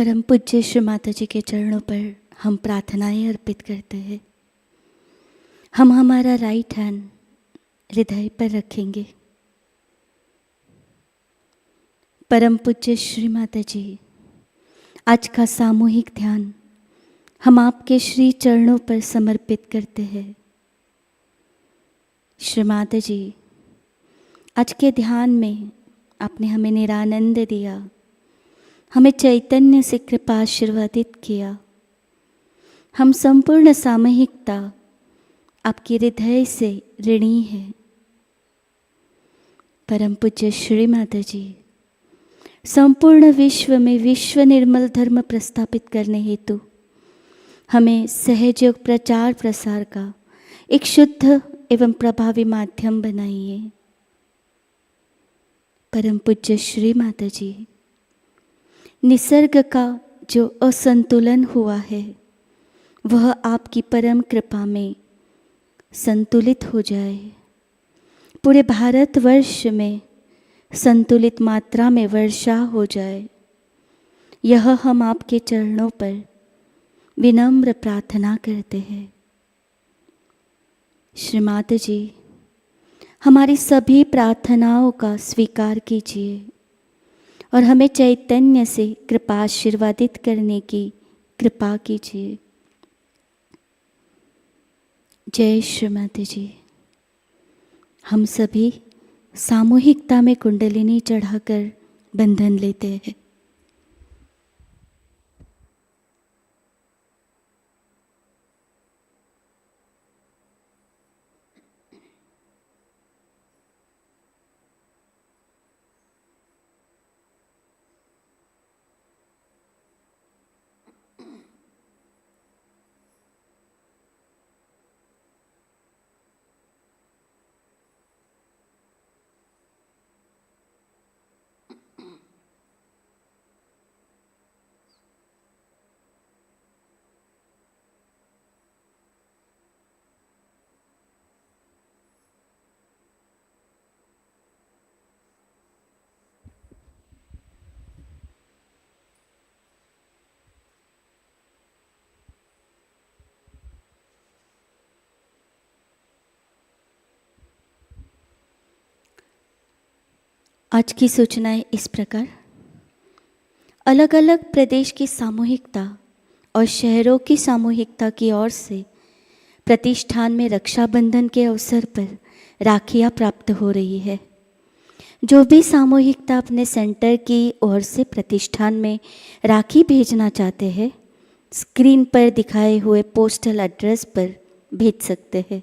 परम पूज्य श्री माताजी के चरणों पर हम प्रार्थनाएं अर्पित करते हैं। हम हमारा राइट हैंड हृदय पर रखेंगे। परम पूज्य श्री माताजी, आज का सामूहिक ध्यान हम आपके श्री चरणों पर समर्पित करते हैं। श्री माताजी, आज के ध्यान में आपने हमें निरानंद दिया, हमें चैतन्य से कृपा आशीर्वादित किया। हम संपूर्ण सामूहिकता आपके हृदय से ऋणी है। परम पूज्य श्री माताजी, संपूर्ण विश्व में विश्व निर्मल धर्म प्रस्थापित करने हेतु हमें सहयोग प्रचार प्रसार का एक शुद्ध एवं प्रभावी माध्यम बनाइए। परम पूज्य श्री माताजी, निसर्ग का जो असंतुलन हुआ है वह आपकी परम कृपा में संतुलित हो जाए। पूरे भारतवर्ष में संतुलित मात्रा में वर्षा हो जाए, यह हम आपके चरणों पर विनम्र प्रार्थना करते हैं। श्री माताजी, हमारी सभी प्रार्थनाओं का स्वीकार कीजिए और हमें चैतन्य से कृपा आशीर्वादित करने की कृपा कीजिए। जय श्री माताजी। हम सभी सामूहिकता में कुंडलिनी चढ़ाकर बंधन लेते हैं। आज की सूचनाएं इस प्रकार। अलग अलग प्रदेश की सामूहिकता और शहरों की सामूहिकता की ओर से प्रतिष्ठान में रक्षाबंधन के अवसर पर राखियां प्राप्त हो रही है। जो भी सामूहिकता अपने सेंटर की ओर से प्रतिष्ठान में राखी भेजना चाहते हैं, स्क्रीन पर दिखाए हुए पोस्टल एड्रेस पर भेज सकते हैं।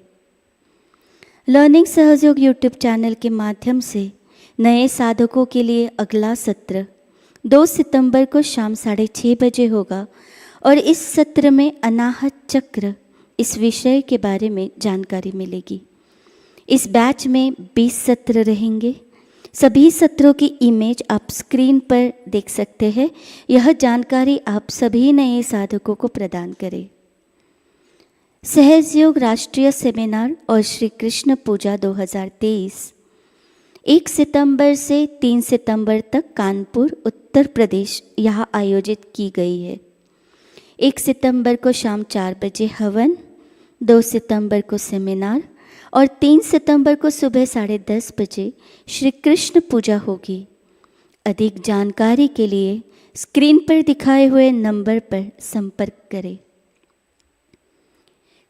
लर्निंग सहयोग यूट्यूब चैनल के माध्यम से नए साधकों के लिए अगला सत्र 2 सितंबर को शाम 6:30 बजे होगा और इस सत्र में अनाहत चक्र इस विषय के बारे में जानकारी मिलेगी। इस बैच में 20 सत्र रहेंगे। सभी सत्रों की इमेज आप स्क्रीन पर देख सकते हैं। यह जानकारी आप सभी नए साधकों को प्रदान करें। सहजयोग राष्ट्रीय सेमिनार और श्री कृष्ण पूजा 2023 1 सितंबर से 3 सितंबर तक कानपुर उत्तर प्रदेश यहाँ आयोजित की गई है। 1 सितंबर को शाम 4 बजे हवन, 2 सितंबर को सेमिनार और 3 सितंबर को सुबह 10:30 बजे श्री कृष्ण पूजा होगी। अधिक जानकारी के लिए स्क्रीन पर दिखाए हुए नंबर पर संपर्क करें।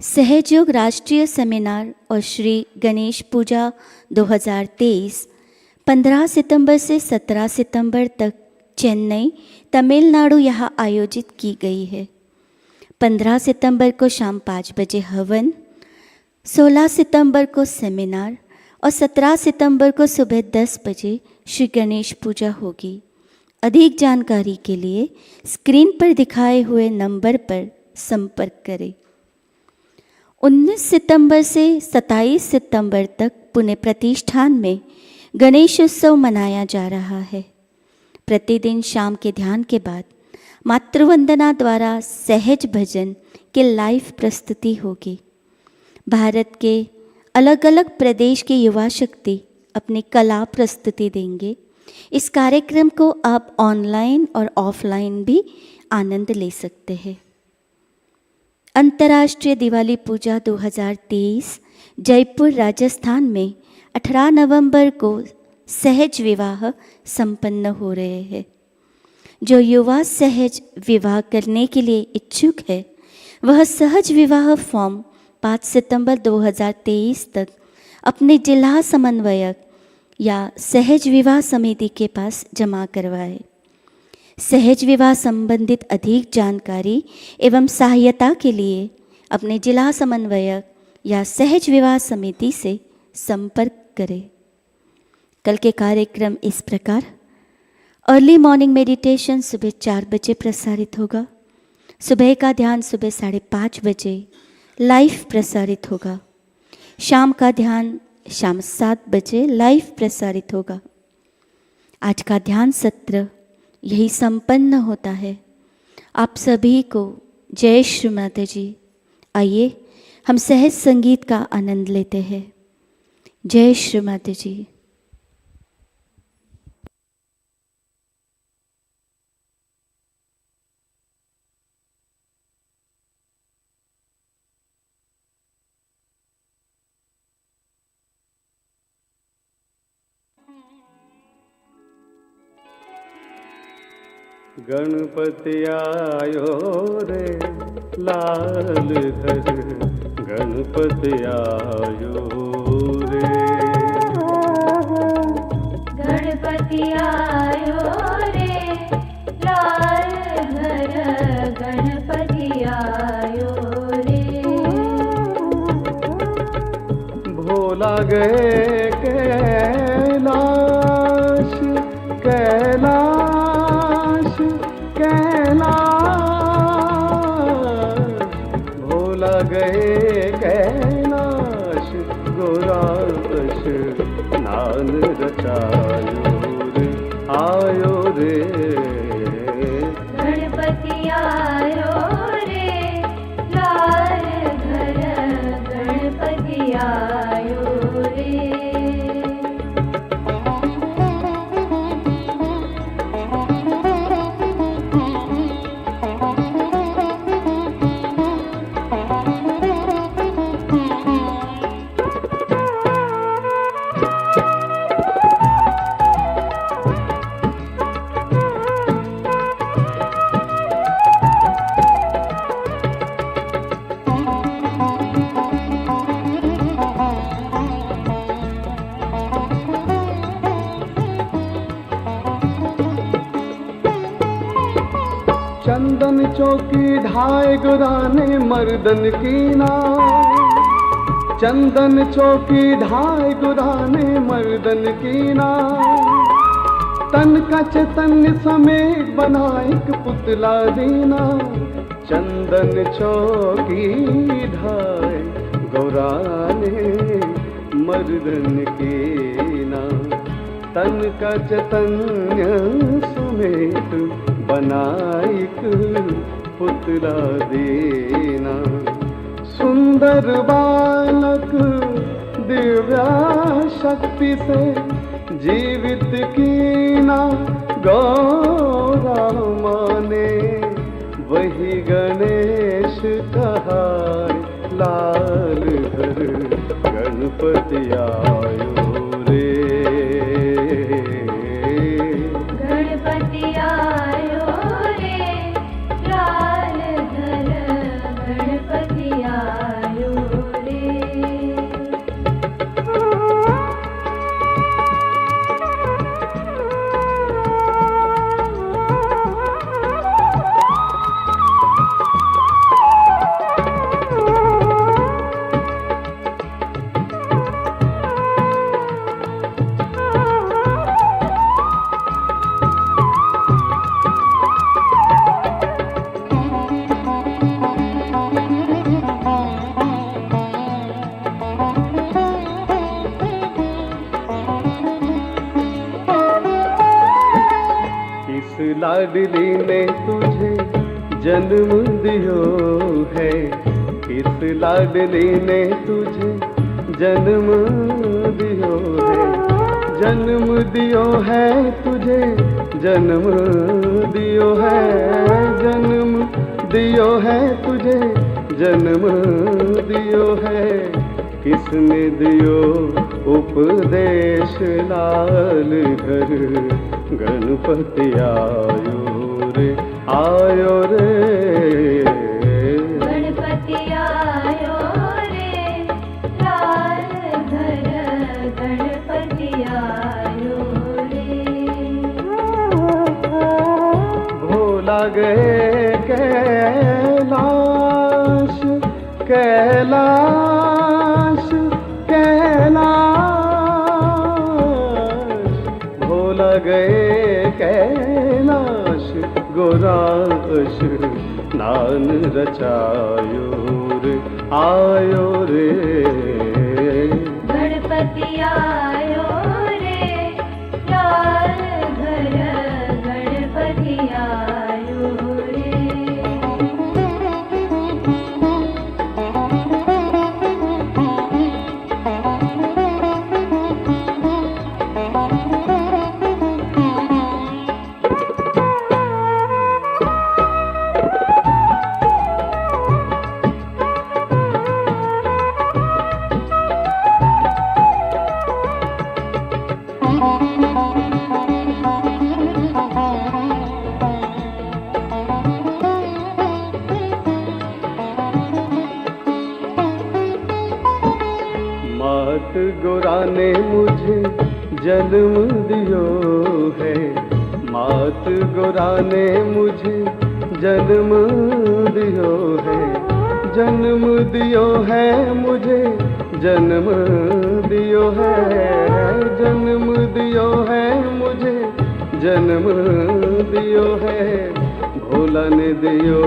सहयोग राष्ट्रीय सेमिनार और श्री गणेश पूजा 2023 15 सितंबर से 17 सितंबर तक चेन्नई, तमिलनाडु यहाँ आयोजित की गई है। 15 सितंबर को शाम 5 बजे हवन, 16 सितंबर को सेमिनार और 17 सितंबर को सुबह 10 बजे श्री गणेश पूजा होगी। अधिक जानकारी के लिए स्क्रीन पर दिखाए हुए नंबर पर संपर्क करें। 19 सितंबर से 27 सितंबर तक पुणे प्रतिष्ठान में गणेश उत्सव मनाया जा रहा है। प्रतिदिन शाम के ध्यान के बाद मातृवंदना द्वारा सहज भजन के लाइव प्रस्तुति होगी। भारत के अलग अलग प्रदेश के युवा शक्ति अपनी कला प्रस्तुति देंगे इस कार्यक्रम को आप ऑनलाइन और ऑफलाइन भी आनंद ले सकते हैं। अंतर्राष्ट्रीय दिवाली पूजा 2023 जयपुर राजस्थान में 18 नवंबर को सहज विवाह संपन्न हो रहे हैं। जो युवा सहज विवाह करने के लिए इच्छुक है वह सहज विवाह फॉर्म 5 सितंबर 2023 तक अपने जिला समन्वयक या सहज विवाह समिति के पास जमा करवाए। सहज विवाह संबंधित अधिक जानकारी एवं सहायता के लिए अपने जिला समन्वयक या सहज विवाह समिति से संपर्क करें। कल के कार्यक्रम इस प्रकार: अर्ली मॉर्निंग मेडिटेशन सुबह 4 बजे प्रसारित होगा। सुबह का ध्यान सुबह 5:30 बजे लाइव प्रसारित होगा। शाम का ध्यान शाम 7 बजे लाइव प्रसारित होगा। आज का ध्यान सत्र यही संपन्न होता है। आप सभी को जय श्री माताजी। आइए हम सहज संगीत का आनंद लेते हैं। जय श्री माताजी। गणपति आयो रे लाल घर, गणपति आयो रे। गणपति आयो रे लाल घर, गणपति आयो रे। भोला गए कैलाश, कैलाश कैलाश, भोला गए कैलाश, गोराश नान रचायो रे आयो रे। गणपति आयो रे लाल घर, गणपति आयो रे। चंदन चौकी ढाई गुराने मर्दन की नाव, चंदन चौकी ढाई गुराने मर्दन की नाव। तन का चैतन्य समेत बना एक पुतला दीना, चंदन चौकी ढाई गुराने मर्दन की नाव। तन का चैतन्य समेत बनाइक पुतला देना। सुंदर बालक दिव्या शक्ति से जीवित कीना, गौरा माने वही गणेश कहाय लाल घर, गणपति आयो रे। गणपति आयो रे लाल घर, गणपति आयो रे। लाडली ने तुझे जन्म दियो है, किस लाडली ने तुझे जन्म दियो है। जन्म दियो है तुझे, जन्म दियो है, जन्म दियो है तुझे, जन्म दियो है। किसने दियो उपदेश लाल घर, गणपति आयो रे, आयो रे। गणपति आयो रे, लाल घर, गणपति आयो रे। भोला गए कैलाश, कैलाश, कैलाश, भोला गए कैलाश, गोराश नान रचायो रे, आयो रे। गणपति आयो रे, लाल घर, गणपति आयो रे। मात गोरा ने मुझे जन्म दियो है, मात गोरा ने मुझे जन्म दियो है, जन्म दियो है मुझे, जन्म दियो है, जन्म दियो है मुझे, जन्म दियो है। भोला ने दियो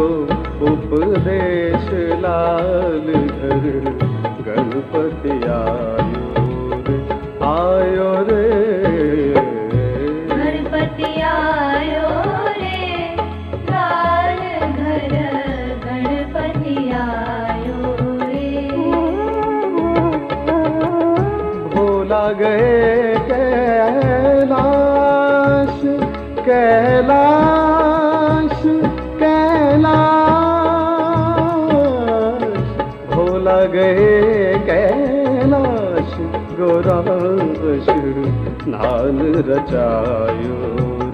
उपदेश लाल घर, गणपति आयो रे, गणपति आयो रे, लाल घर, गणपति आयो रे। भोला गए कैलाश, कैलाश, कैलाश, भोला गए कैलाश, गोराश नान रचायो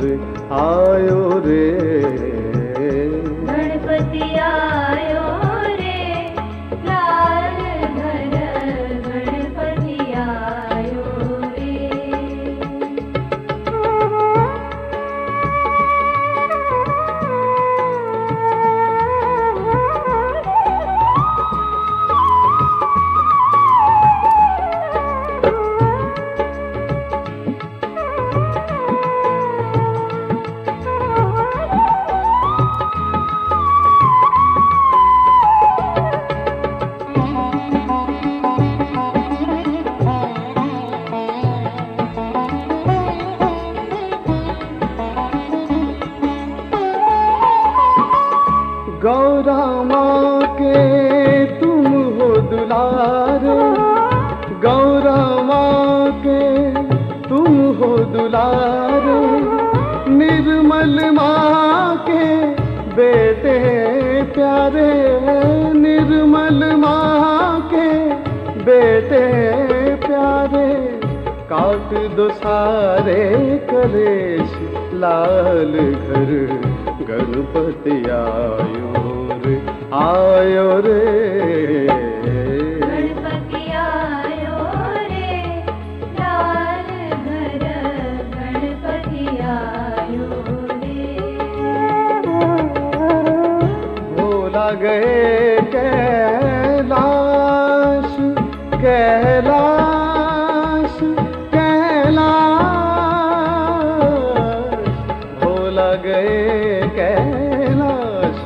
रे, आयो रे। गणपति आयो रे, लाल घर, गणपति आयो रे। गौरा माँ के तुम हो दुलारे, गौरा माँ के तुम हो दुलारे, निर्मल माँ के बेटे प्यारे, निर्मल माँ के बेटे प्यारे। काट दो सारे कलेश लाल घर, गणपति आयो रे, आयो रे। गणपति आयो रे, लाल घर, गणपति आयो रे। भोला गए कैलाश, कैलाश, कैलाश, भोला गए कैलाश,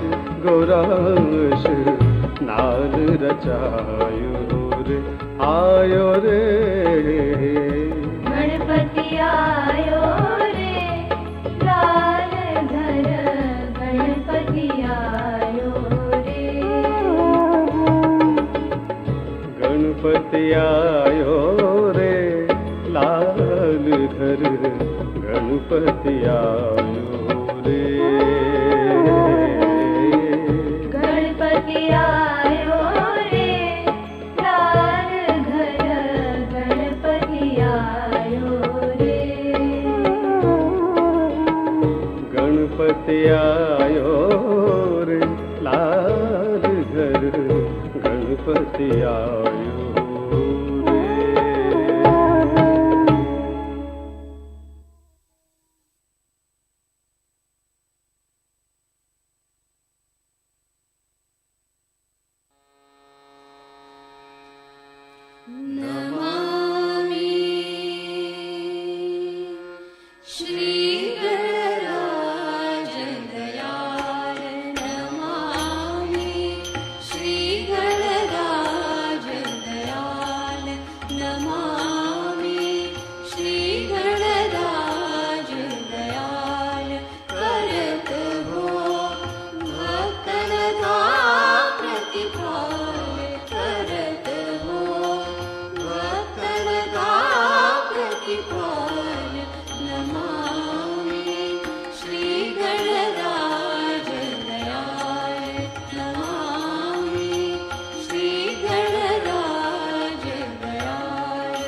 गोराश नान रचायो रे, आयो रे। गणपति आयो रे, लाल घर, गणपति आयो रे। गणपति आयो रे, लाल गणपति आयो रे। गणपति आयो रे, लाल घर गणपति आयो रे। गणपति आयो रे, लाल घर गणपति आयो रे। नमामि श्रीगणराज दयाल, नमामि श्रीगणराज दयाल, नमामि श्रीगणराज दयाल। करत हो भक्तन का प्रतिपाल, करत हो भक्तन का प्रतिपाल। नमामि श्रीगणराज दयाल, नमामि श्रीगणराज दयाल।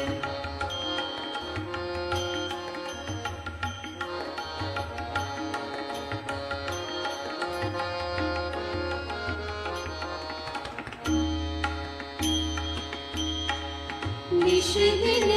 निश दिन